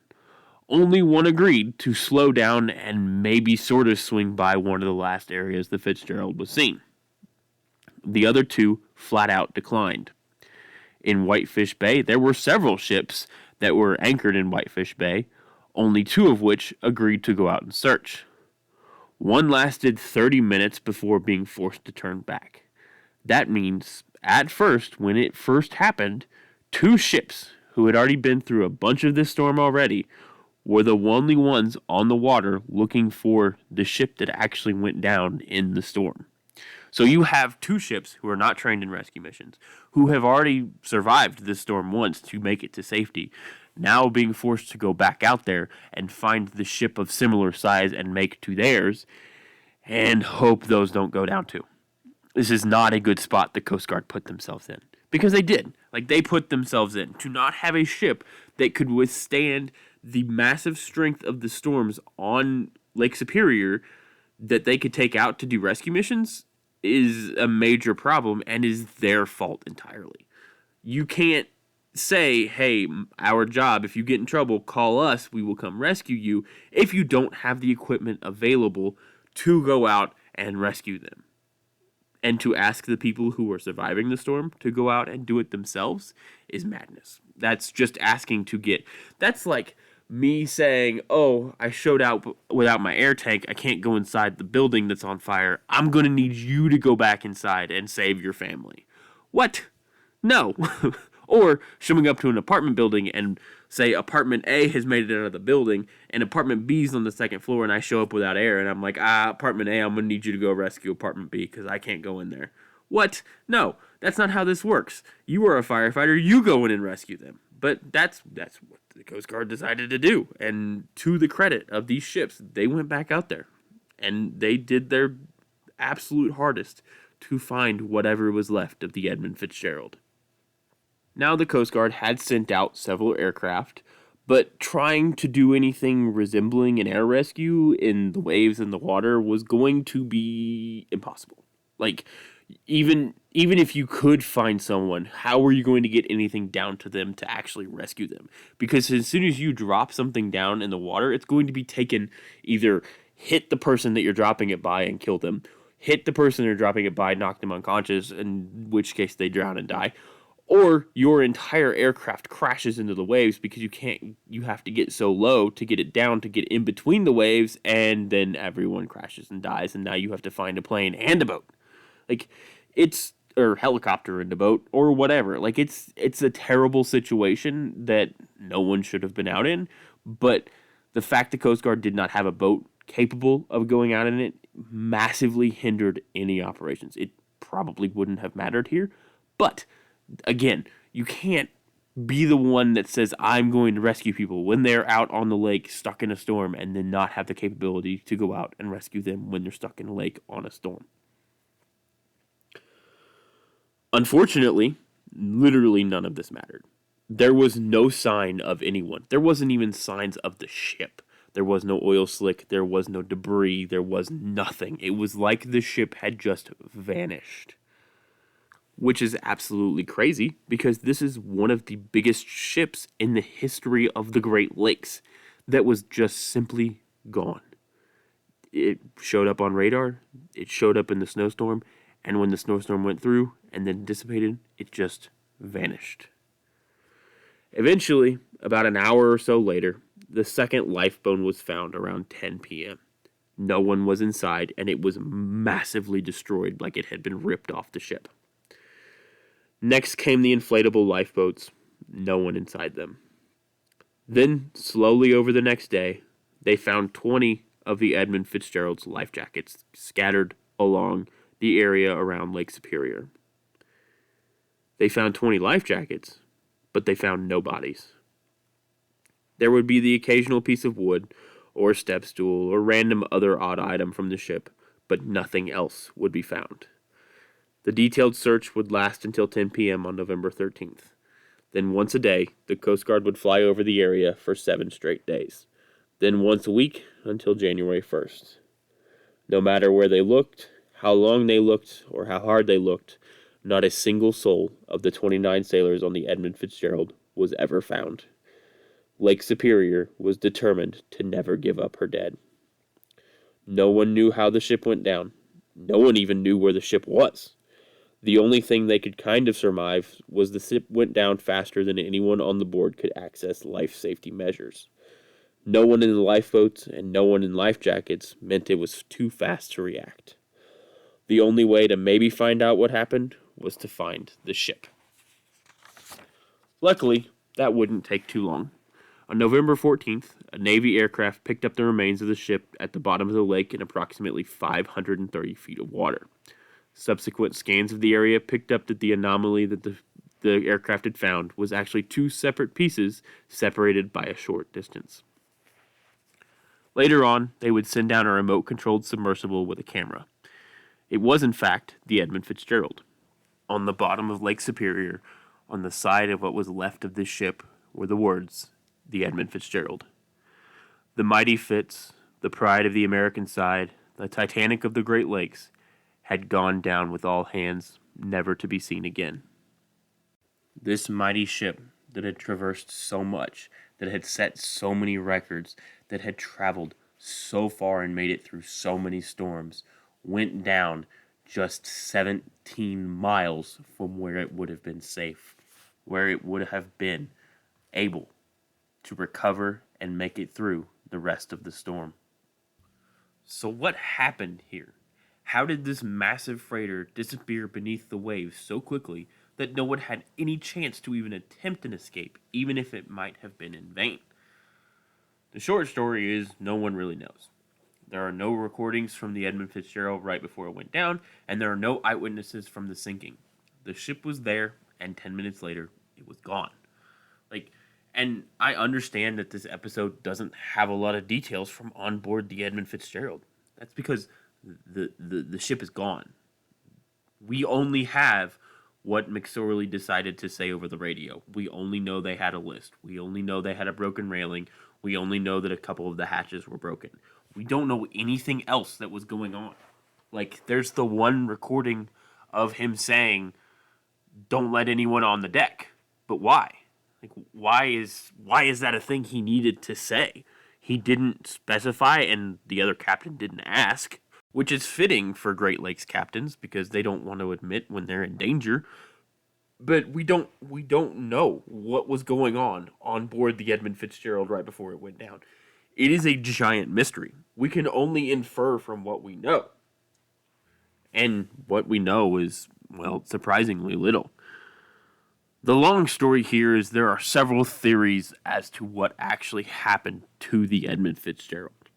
Only one agreed to slow down and maybe sort of swing by one of the last areas the FItzgerald was seen. The other 2 flat out declined. In Whitefish Bay, there were several ships that were anchored in Whitefish Bay, only 2 of which agreed to go out and search. One lasted 30 minutes before being forced to turn back. That means, at first, when it first happened, 2 ships, who had already been through a bunch of this storm already, were the only ones on the water looking for the ship that actually went down in the storm. So you have 2 ships who are not trained in rescue missions, who have already survived this storm once to make it to safety, now being forced to go back out there and find the ship of similar size and make to theirs, and hope those don't go down too. This is not a good spot the Coast Guard put themselves in. Because they did. They put themselves in. To not have a ship that could withstand the massive strength of the storms on Lake Superior, that they could take out to do rescue missions is a major problem and is their fault entirely. You can't say, hey, our job, if you get in trouble, call us, we will come rescue you, if you don't have the equipment available to go out and rescue them. And to ask the people who are surviving the storm to go out and do it themselves is madness. That's just asking to get... That's like me saying, oh, I showed out without my air tank. I can't go inside the building that's on fire. I'm going to need you to go back inside and save your family. What? No. Or showing up to an apartment building and say apartment A has made it out of the building and apartment B is on the second floor and I show up without air and I'm like, apartment A, I'm going to need you to go rescue apartment B because I can't go in there. What? No, that's not how this works. You are a firefighter, you go in and rescue them. But that's what the Coast Guard decided to do. And to the credit of these ships, they went back out there and they did their absolute hardest to find whatever was left of the Edmund FItzgerald. Now the Coast Guard had sent out several aircraft, but trying to do anything resembling an air rescue in the waves and the water was going to be impossible. Like, even if you could find someone, how are you going to get anything down to them to actually rescue them? Because as soon as you drop something down in the water, it's going to be taken, either hit the person that you're dropping it by and kill them, hit the person you're dropping it by, knock them unconscious, in which case they drown and die, or your entire aircraft crashes into the waves because you have to get so low to get it down to get in between the waves, and then everyone crashes and dies, and now you have to find a plane and a boat. Like, or helicopter and a boat, or whatever. Like, it's a terrible situation that no one should have been out in, but the fact the Coast Guard did not have a boat capable of going out in it massively hindered any operations. It probably wouldn't have mattered here, but again, you can't be the one that says, I'm going to rescue people when they're out on the lake stuck in a storm and then not have the capability to go out and rescue them when they're stuck in a lake on a storm. Unfortunately, literally none of this mattered. There was no sign of anyone. There wasn't even signs of the ship. There was no oil slick. There was no debris. There was nothing. It was like the ship had just vanished. Which is absolutely crazy because this is one of the biggest ships in the history of the Great Lakes that was just simply gone. It showed up on radar, it showed up in the snowstorm, and when the snowstorm went through and then dissipated, it just vanished. Eventually, about an hour or so later, the second lifeboat was found around 10 p.m. No one was inside, and it was massively destroyed like it had been ripped off the ship. Next came the inflatable lifeboats, no one inside them. Then, slowly over the next day, they found 20 of the Edmund FItzgerald's life jackets scattered along the area around Lake Superior. They found 20 life jackets, but they found no bodies. There would be the occasional piece of wood, or step stool, or random other odd item from the ship, but nothing else would be found. The detailed search would last until 10 p.m. on November 13th. Then once a day, the Coast Guard would fly over the area for 7 straight days. Then once a week until January 1st. No matter where they looked, how long they looked, or how hard they looked, not a single soul of the 29 sailors on the Edmund FItzgerald was ever found. Lake Superior was determined to never give up her dead. No one knew how the ship went down. No one even knew where the ship was. The only thing they could kind of surmise was the ship went down faster than anyone on the board could access life safety measures. No one in the lifeboats and no one in life jackets meant it was too fast to react. The only way to maybe find out what happened was to find the ship. Luckily, that wouldn't take too long. On November 14th, a Navy aircraft picked up the remains of the ship at the bottom of the lake in approximately 530 feet of water. Subsequent scans of the area picked up that the anomaly that the aircraft had found was actually 2 separate pieces separated by a short distance. Later on, they would send down a remote-controlled submersible with a camera. It was, in fact, the Edmund FItzgerald. On the bottom of Lake Superior, on the side of what was left of this ship, were the words, "The Edmund FItzgerald." The mighty Fitz, the pride of the American side, the Titanic of the Great Lakes, had gone down with all hands, never to be seen again. This mighty ship that had traversed so much, that had set so many records, that had traveled so far and made it through so many storms, went down just 17 miles from where it would have been safe, where it would have been able to recover and make it through the rest of the storm. So what happened here? How did this massive freighter disappear beneath the waves so quickly that no one had any chance to even attempt an escape, even if it might have been in vain? The short story is no one really knows. There are no recordings from the Edmund FItzgerald right before it went down, and there are no eyewitnesses from the sinking. The ship was there, and 10 minutes later, it was gone. And I understand that this episode doesn't have a lot of details from on board the Edmund FItzgerald. That's because the ship is gone. We only have what McSorley decided to say over the radio. We only know they had a list. We only know they had a broken railing. We only know that a couple of the hatches were broken. We don't know anything else that was going on. There's the one recording of him saying, "Don't let anyone on the deck." But why? Why is that a thing he needed to say? He didn't specify, and the other captain didn't ask, which is fitting for Great Lakes captains because they don't want to admit when they're in danger. But we don't know what was going on board the Edmund FItzgerald right before it went down. It is a giant mystery. We can only infer from what we know. And what we know is, surprisingly little. The long story here is there are several theories as to what actually happened to the Edmund FItzgerald.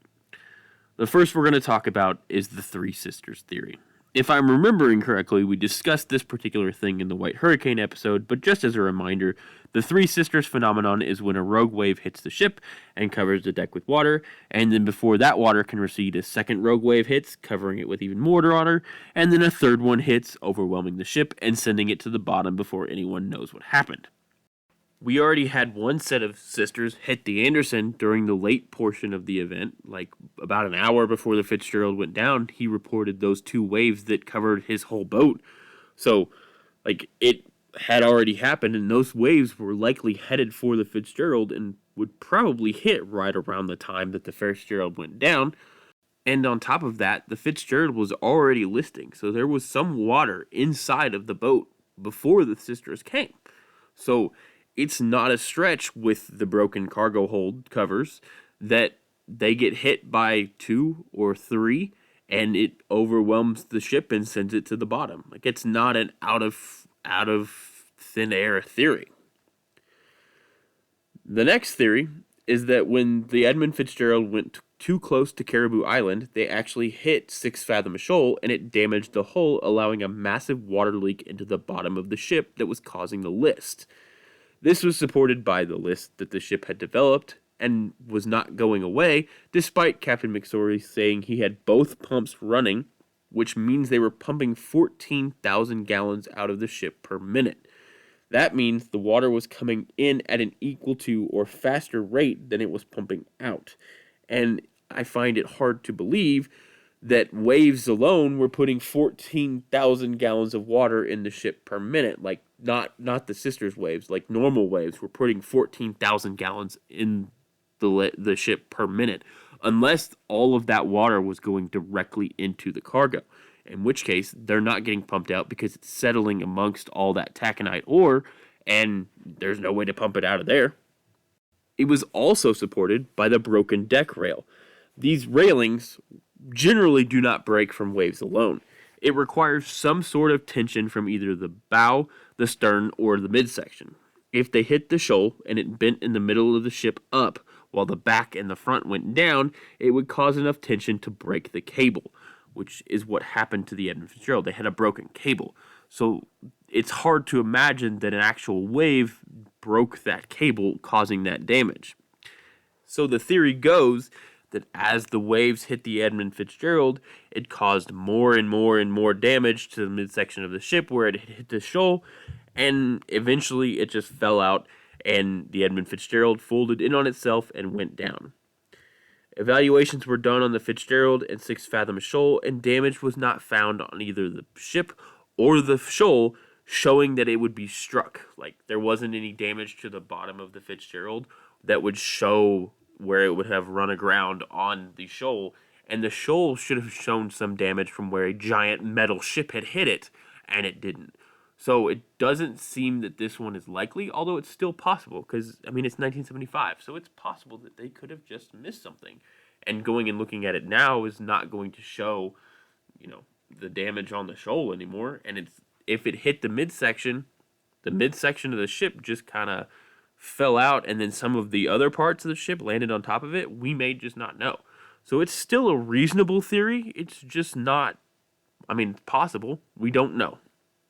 The first we're going to talk about is the Three Sisters theory. If I'm remembering correctly, we discussed this particular thing in the White Hurricane episode, but just as a reminder, the Three Sisters phenomenon is when a rogue wave hits the ship and covers the deck with water, and then before that water can recede, a second rogue wave hits, covering it with even more water, and then a third one hits, overwhelming the ship and sending it to the bottom before anyone knows what happened. We already had one set of sisters hit the Anderson during the late portion of the event, about an hour before the FItzgerald went down. He reported those two waves that covered his whole boat. So, it had already happened, and those waves were likely headed for the FItzgerald and would probably hit right around the time that the FItzgerald went down. And on top of that, the FItzgerald was already listing, so there was some water inside of the boat before the sisters came. So it's not a stretch with the broken cargo hold covers that they get hit by 2 or 3 and it overwhelms the ship and sends it to the bottom. It's not an out of thin air theory. The next theory is that when the Edmund FItzgerald went too close to Caribou Island, they actually hit 6 Fathom Shoal and it damaged the hull, allowing a massive water leak into the bottom of the ship that was causing the list. This was supported by the list that the ship had developed and was not going away, despite Captain McSorley saying he had both pumps running, which means they were pumping 14,000 gallons out of the ship per minute. That means the water was coming in at an equal to or faster rate than it was pumping out. And I find it hard to believe that waves alone were putting 14,000 gallons of water in the ship per minute. Not the sisters' waves, normal waves were putting 14,000 gallons in the ship per minute, unless all of that water was going directly into the cargo, in which case they're not getting pumped out because it's settling amongst all that taconite ore, and there's no way to pump it out of there. It was also supported by the broken deck rail. These railings generally do not break from waves alone. It requires some sort of tension from either the bow, the stern, or the midsection. If they hit the shoal and it bent in the middle of the ship up while the back and the front went down, it would cause enough tension to break the cable, which is what happened to the Edmund FItzgerald. They had a broken cable. So it's hard to imagine that an actual wave broke that cable, causing that damage. So the theory goes that as the waves hit the Edmund FItzgerald, it caused more and more and more damage to the midsection of the ship where it hit the shoal, and eventually it just fell out, and the Edmund FItzgerald folded in on itself and went down. Evaluations were done on the Fitzgerald and Six Fathom Shoal, and damage was not found on either the ship or the shoal, showing that it would be struck. Like, there wasn't any damage to the bottom of the Fitzgerald that would show where it would have run aground on the shoal, and the shoal should have shown some damage from where a giant metal ship had hit it, and it didn't. So it doesn't seem that this one is likely, although it's still possible, because, I mean, it's 1975, so it's possible that they could have just missed something. And going and looking at it now is not going to show, the damage on the shoal anymore, and if it hit the midsection of the ship just kind of fell out, and then some of the other parts of the ship landed on top of it, we may just not know. So it's still a reasonable theory. It's just not, possible. We don't know.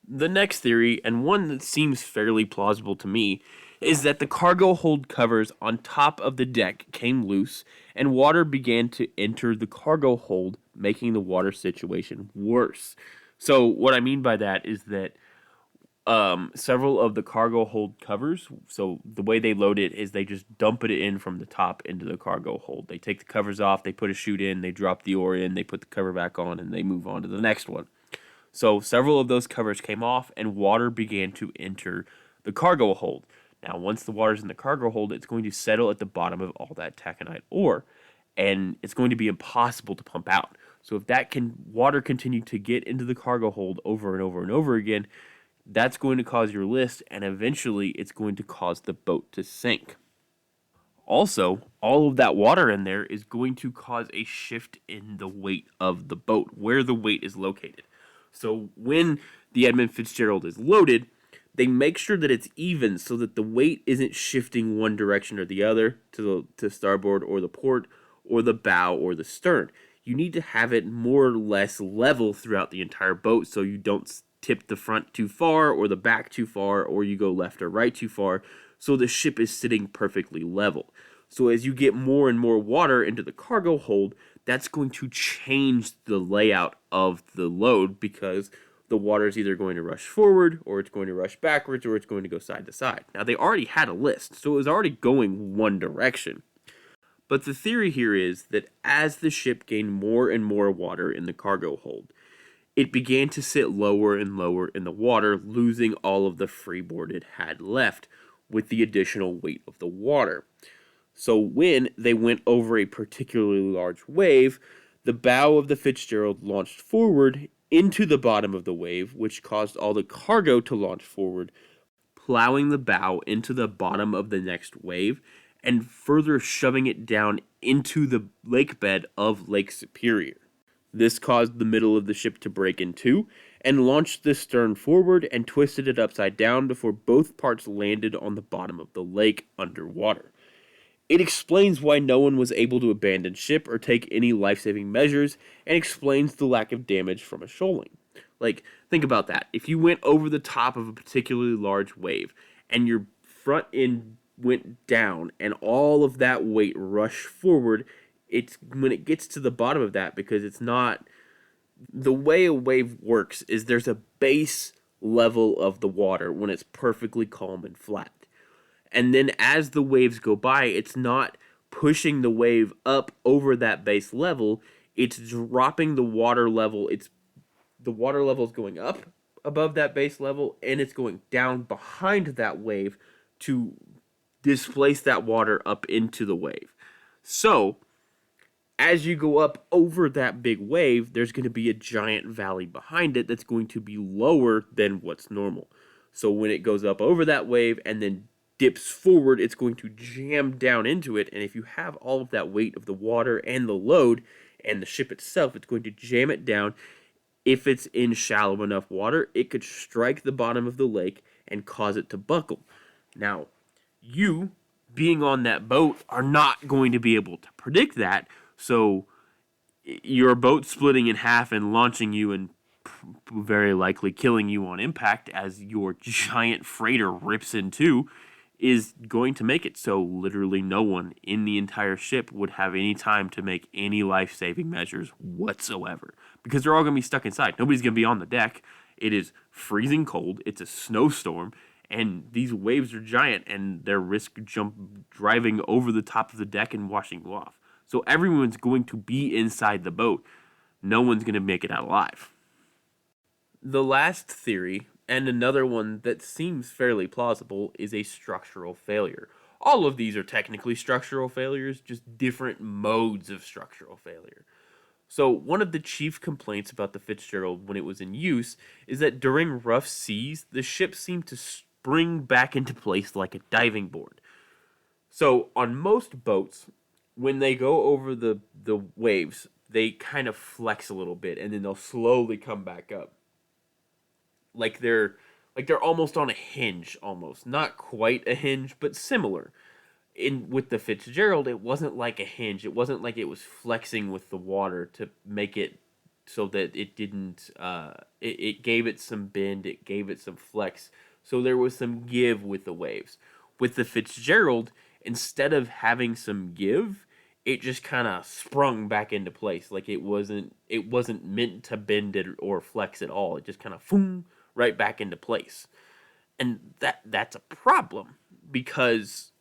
The next theory, and one that seems fairly plausible to me, is that the cargo hold covers on top of the deck came loose and water began to enter the cargo hold, making the water situation worse. So what I mean by that is that several of the cargo hold covers, so the way they load it is they just dump it in from the top into the cargo hold. They take the covers off, they put a chute in, they drop the oar in, they put the cover back on, and they move on to the next one. So several of those covers came off and water began to enter the cargo hold. Now, once the water's in the cargo hold, it's going to settle at the bottom of all that taconite ore, and it's going to be impossible to pump out. So if water continue to get into the cargo hold over and over and over again, that's going to cause your list, and eventually it's going to cause the boat to sink. Also, all of that water in there is going to cause a shift in the weight of the boat, where the weight is located. So when the Edmund FItzgerald is loaded, they make sure that it's even so that the weight isn't shifting one direction or the other to starboard or the port or the bow or the stern. You need to have it more or less level throughout the entire boat so you don't tip the front too far or the back too far or you go left or right too far, so the ship is sitting perfectly level. So as you get more and more water into the cargo hold, that's going to change the layout of the load because the water is either going to rush forward or it's going to rush backwards or it's going to go side to side. Now, they already had a list, so it was already going one direction. But the theory here is that as the ship gained more and more water in the cargo hold, it began to sit lower and lower in the water, losing all of the freeboard it had left with the additional weight of the water. So when they went over a particularly large wave, the bow of the Fitzgerald launched forward into the bottom of the wave, which caused all the cargo to launch forward, plowing the bow into the bottom of the next wave and further shoving it down into the lake bed of Lake Superior. This caused the middle of the ship to break in two and launched the stern forward and twisted it upside down before both parts landed on the bottom of the lake underwater. It explains why no one was able to abandon ship or take any life-saving measures, and explains the lack of damage from a shoaling. Like, think about that. If you went over the top of a particularly large wave, and your front end went down, and all of that weight rushed forward, it's when it gets to the bottom of that, because it's not... The way a wave works is there's a base level of the water when it's perfectly calm and flat. And then as the waves go by, it's not pushing the wave up over that base level. It's dropping the water level. The water level is going up above that base level, and it's going down behind that wave to displace that water up into the wave. So, as you go up over that big wave, there's going to be a giant valley behind it that's going to be lower than what's normal. So when it goes up over that wave and then dips forward, it's going to jam down into it, and if you have all of that weight of the water and the load and the ship itself, it's going to jam it down. If it's in shallow enough water, it could strike the bottom of the lake and cause it to buckle. Now, you, being on that boat, are not going to be able to predict that, so your boat splitting in half and launching you and very likely killing you on impact as your giant freighter rips in two is going to make it so literally no one in the entire ship would have any time to make any life-saving measures whatsoever, because they're all going to be stuck inside. Nobody's going to be on the deck. It is freezing cold. It's a snowstorm, and these waves are giant, and they're driving over the top of the deck and washing you off. So everyone's going to be inside the boat. No one's going to make it out alive. The last theory, and another one that seems fairly plausible, is a structural failure. All of these are technically structural failures, just different modes of structural failure. So, one of the chief complaints about the Fitzgerald when it was in use is that during rough seas, the ship seemed to spring back into place like a diving board. So, on most boats, when they go over the waves, they kind of flex a little bit and then they'll slowly come back up. Like they're almost on a hinge almost. Not quite a hinge, but similar. In with the Fitzgerald, it wasn't like a hinge. It wasn't like it was flexing with the water to make it so that it didn't. It gave it some bend. It gave it some flex. So there was some give with the waves. With the Fitzgerald, instead of having some give, it just kind of sprung back into place. Like it wasn't meant to bend it or flex at all. It just kind of boom right back into place, and that's a problem because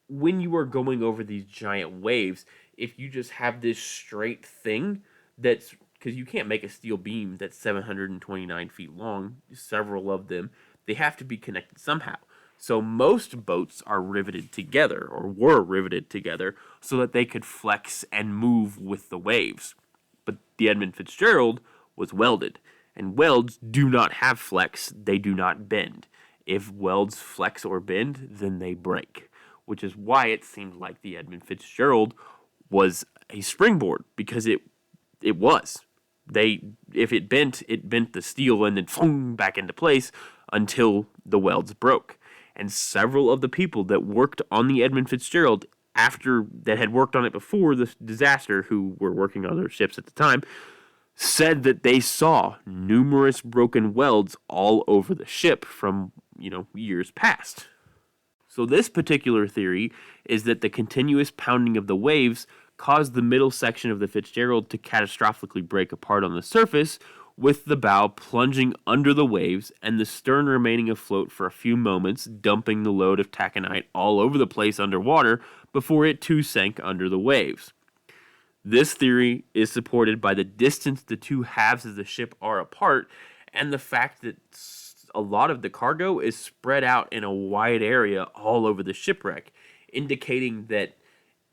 when you are going over these giant waves, if you just have this straight thing that's because you can't make a steel beam that's 729 feet long, several of them, they have to be connected somehow. So most boats are riveted together or were riveted together so that they could flex and move with the waves. But the Edmund FItzgerald was welded, and welds do not have flex, they do not bend. If welds flex or bend, then they break, which is why it seemed like the Edmund FItzgerald was a springboard, because it was. If it bent the steel and then boom, back into place until the welds broke. And several of the people that worked on the Edmund FItzgerald that had worked on it before the disaster, who were working on their ships at the time, said that they saw numerous broken welds all over the ship from, years past. So this particular theory is that the continuous pounding of the waves caused the middle section of the Fitzgerald to catastrophically break apart on the surface, with the bow plunging under the waves and the stern remaining afloat for a few moments, dumping the load of taconite all over the place underwater before it too sank under the waves. This theory is supported by the distance the two halves of the ship are apart and the fact that a lot of the cargo is spread out in a wide area all over the shipwreck, indicating that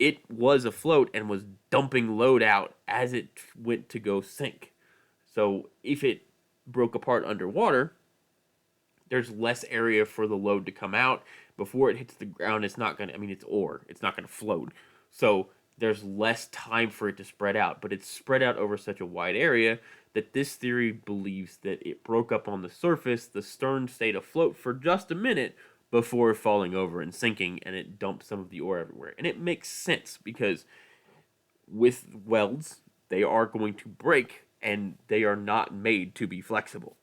it was afloat and was dumping load out as it went to go sink. So if it broke apart underwater, there's less area for the load to come out. Before it hits the ground, it's not going to, it's ore. It's not going to float. So there's less time for it to spread out. But it's spread out over such a wide area that this theory believes that it broke up on the surface, the stern stayed afloat for just a minute before falling over and sinking, and it dumped some of the ore everywhere. And it makes sense because with welds, they are going to break, and they are not made to be flexible.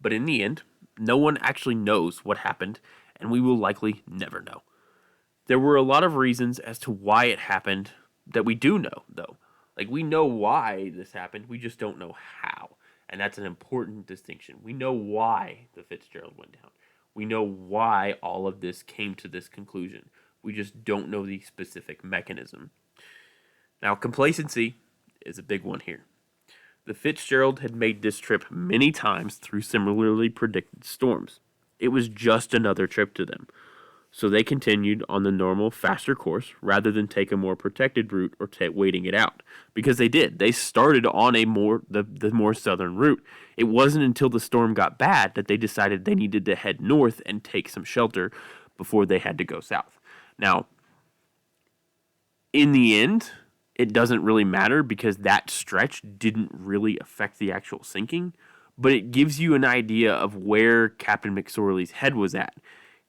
But in the end, no one actually knows what happened, and we will likely never know. There were a lot of reasons as to why it happened that we do know, though. Like, we know why this happened, we just don't know how. And that's an important distinction. We know why the Fitzgerald went down. We know why all of this came to this conclusion. We just don't know the specific mechanism. Now, complacency is a big one here. The Fitzgerald had made this trip many times through similarly predicted storms. It was just another trip to them. So they continued on the normal, faster course rather than take a more protected route or waiting it out. Because they did. They started on the more southern route. It wasn't until the storm got bad that they decided they needed to head north and take some shelter before they had to go south. Now, in the end, it doesn't really matter because that stretch didn't really affect the actual sinking, but it gives you an idea of where Captain McSorley's head was at.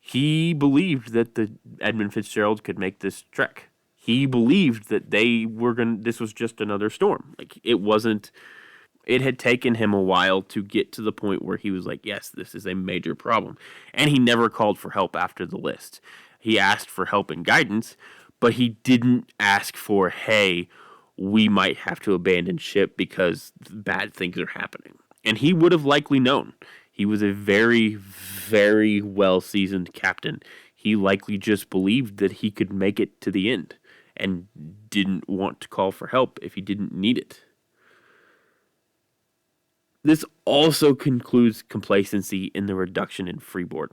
He believed that the Edmund FItzgerald could make this trek. He believed that this was just another storm. Like, it had taken him a while to get to the point where he was like, yes, this is a major problem. And he never called for help after the list. He asked for help and guidance, but he didn't ask for, hey, we might have to abandon ship because bad things are happening. And he would have likely known. He was a very, very well-seasoned captain. He likely just believed that he could make it to the end. and didn't want to call for help if he didn't need it. This also concludes complacency in the reduction in freeboard.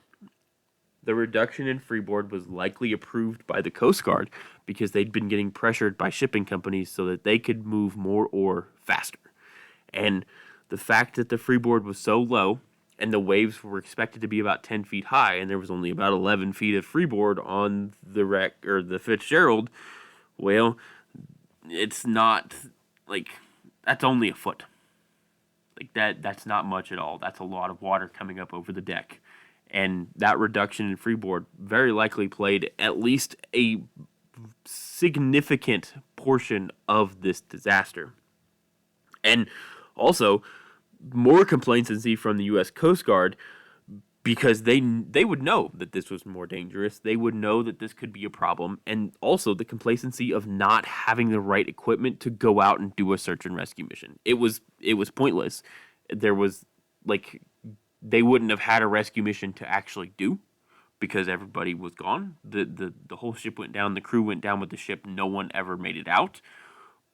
The reduction in freeboard was likely approved by the Coast Guard because they'd been getting pressured by shipping companies so that they could move more ore faster. And the fact that the freeboard was so low and the waves were expected to be about 10 feet high and there was only about 11 feet of freeboard on the wreck or the FItzgerald, well, it's not like that's only a foot. Like that's not much at all. That's a lot of water coming up over the deck. And that reduction in freeboard very likely played at least a significant portion of this disaster. And also, more complacency from the U.S. Coast Guard because they would know that this was more dangerous. They would know that this could be a problem. And also the complacency of not having the right equipment to go out and do a search and rescue mission. It was pointless. There was, they wouldn't have had a rescue mission to actually do because everybody was gone. The whole ship went down. The crew went down with the ship. No one ever made it out.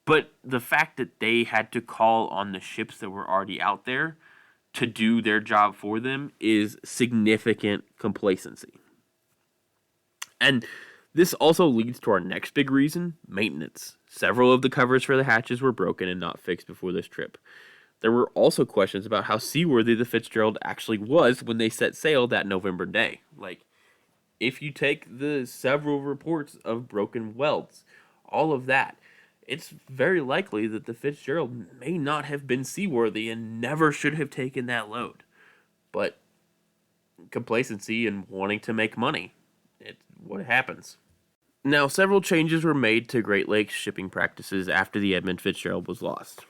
But the fact that they had to call on the ships that were already out there to do their job for them is significant complacency. And this also leads to our next big reason, maintenance. Several of the covers for the hatches were broken and not fixed before this trip. There were also questions about how seaworthy the FItzgerald actually was when they set sail that November day. If you take the several reports of broken welds, all of that, it's very likely that the FItzgerald may not have been seaworthy and never should have taken that load. But complacency and wanting to make money, it's what happens. Now, several changes were made to Great Lakes shipping practices after the Edmund FItzgerald was lost.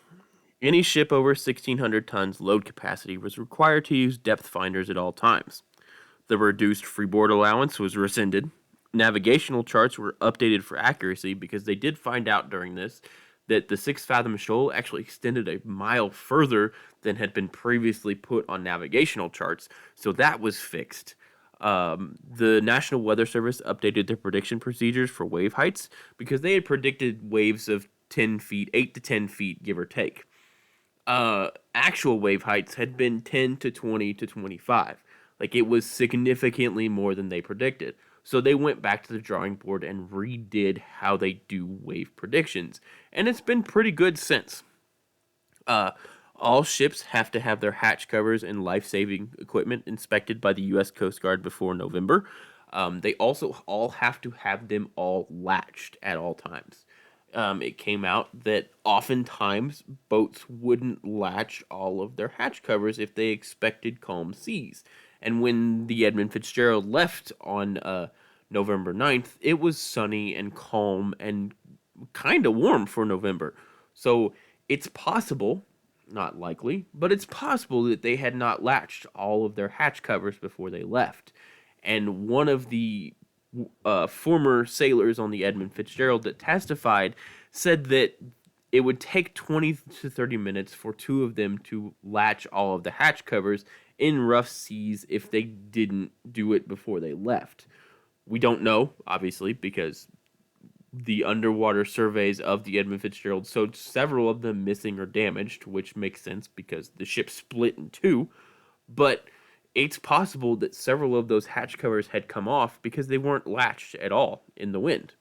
Any ship over 1,600 tons load capacity was required to use depth finders at all times. The reduced freeboard allowance was rescinded. Navigational charts were updated for accuracy because they did find out during this that the 6 Fathom Shoal actually extended a mile further than had been previously put on navigational charts, so that was fixed. The National Weather Service updated their prediction procedures for wave heights because they had predicted waves of 10 feet, 8 to 10 feet, give or take. Actual wave heights had been 10 to 20 to 25. It was significantly more than they predicted. So they went back to the drawing board and redid how they do wave predictions. And it's been pretty good since. All ships have to have their hatch covers and life-saving equipment inspected by the U.S. Coast Guard before November. They also all have to have them all latched at all times. It came out that oftentimes boats wouldn't latch all of their hatch covers if they expected calm seas. And when the Edmund FItzgerald left on November 9th, it was sunny and calm and kind of warm for November. So it's possible, not likely, but it's possible that they had not latched all of their hatch covers before they left. And one of the former sailors on the Edmund FItzgerald that testified said that it would take 20 to 30 minutes for two of them to latch all of the hatch covers in rough seas if they didn't do it before they left. We don't know, obviously, because the underwater surveys of the Edmund FItzgerald showed several of them missing or damaged, which makes sense because the ship split in two, but it's possible that several of those hatch covers had come off because they weren't latched at all in the wind.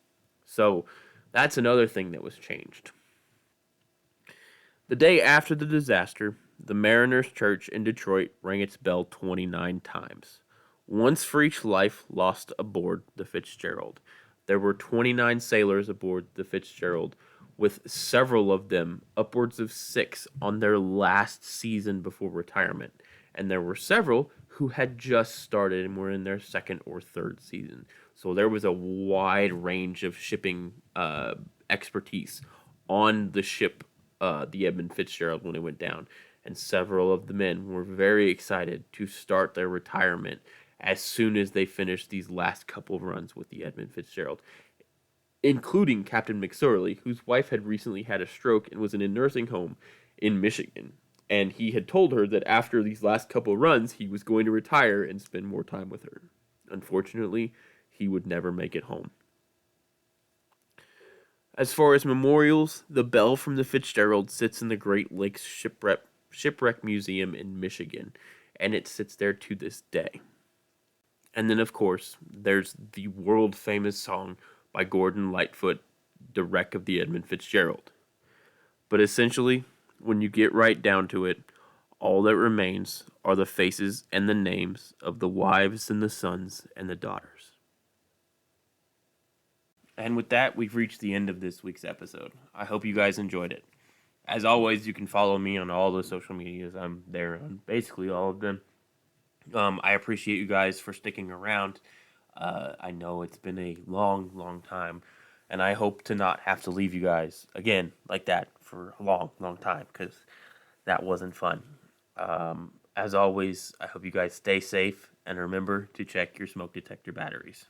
So that's another thing that was changed. The day after the disaster, the Mariners' Church in Detroit rang its bell 29 times, once for each life lost aboard the FItzgerald. There were 29 sailors aboard the FItzgerald, with several of them, upwards of 6, on their last season before retirement. And there were several who had just started and were in their second or third season. So there was a wide range of shipping expertise on the ship, the Edmund FItzgerald, when it went down. And several of the men were very excited to start their retirement as soon as they finished these last couple of runs with the Edmund FItzgerald, including Captain McSorley, whose wife had recently had a stroke and was in a nursing home in Michigan. And he had told her that after these last couple of runs, he was going to retire and spend more time with her. Unfortunately, he would never make it home. As far as memorials, the bell from the Fitzgerald sits in the Great Lakes Shipwreck Museum in Michigan, and it sits there to this day. And then, of course, there's the world famous song by Gordon Lightfoot, The Wreck of the Edmund FItzgerald. But essentially, when you get right down to it, all that remains are the faces and the names of the wives and the sons and the daughters. And with that, we've reached the end of this week's episode. I hope you guys enjoyed it. As always, you can follow me on all the social medias. I'm there on basically all of them. I appreciate you guys for sticking around. I know it's been a long, long time, and I hope to not have to leave you guys again like that for a long, long time, because that wasn't fun. As always, I hope you guys stay safe, and remember to check your smoke detector batteries.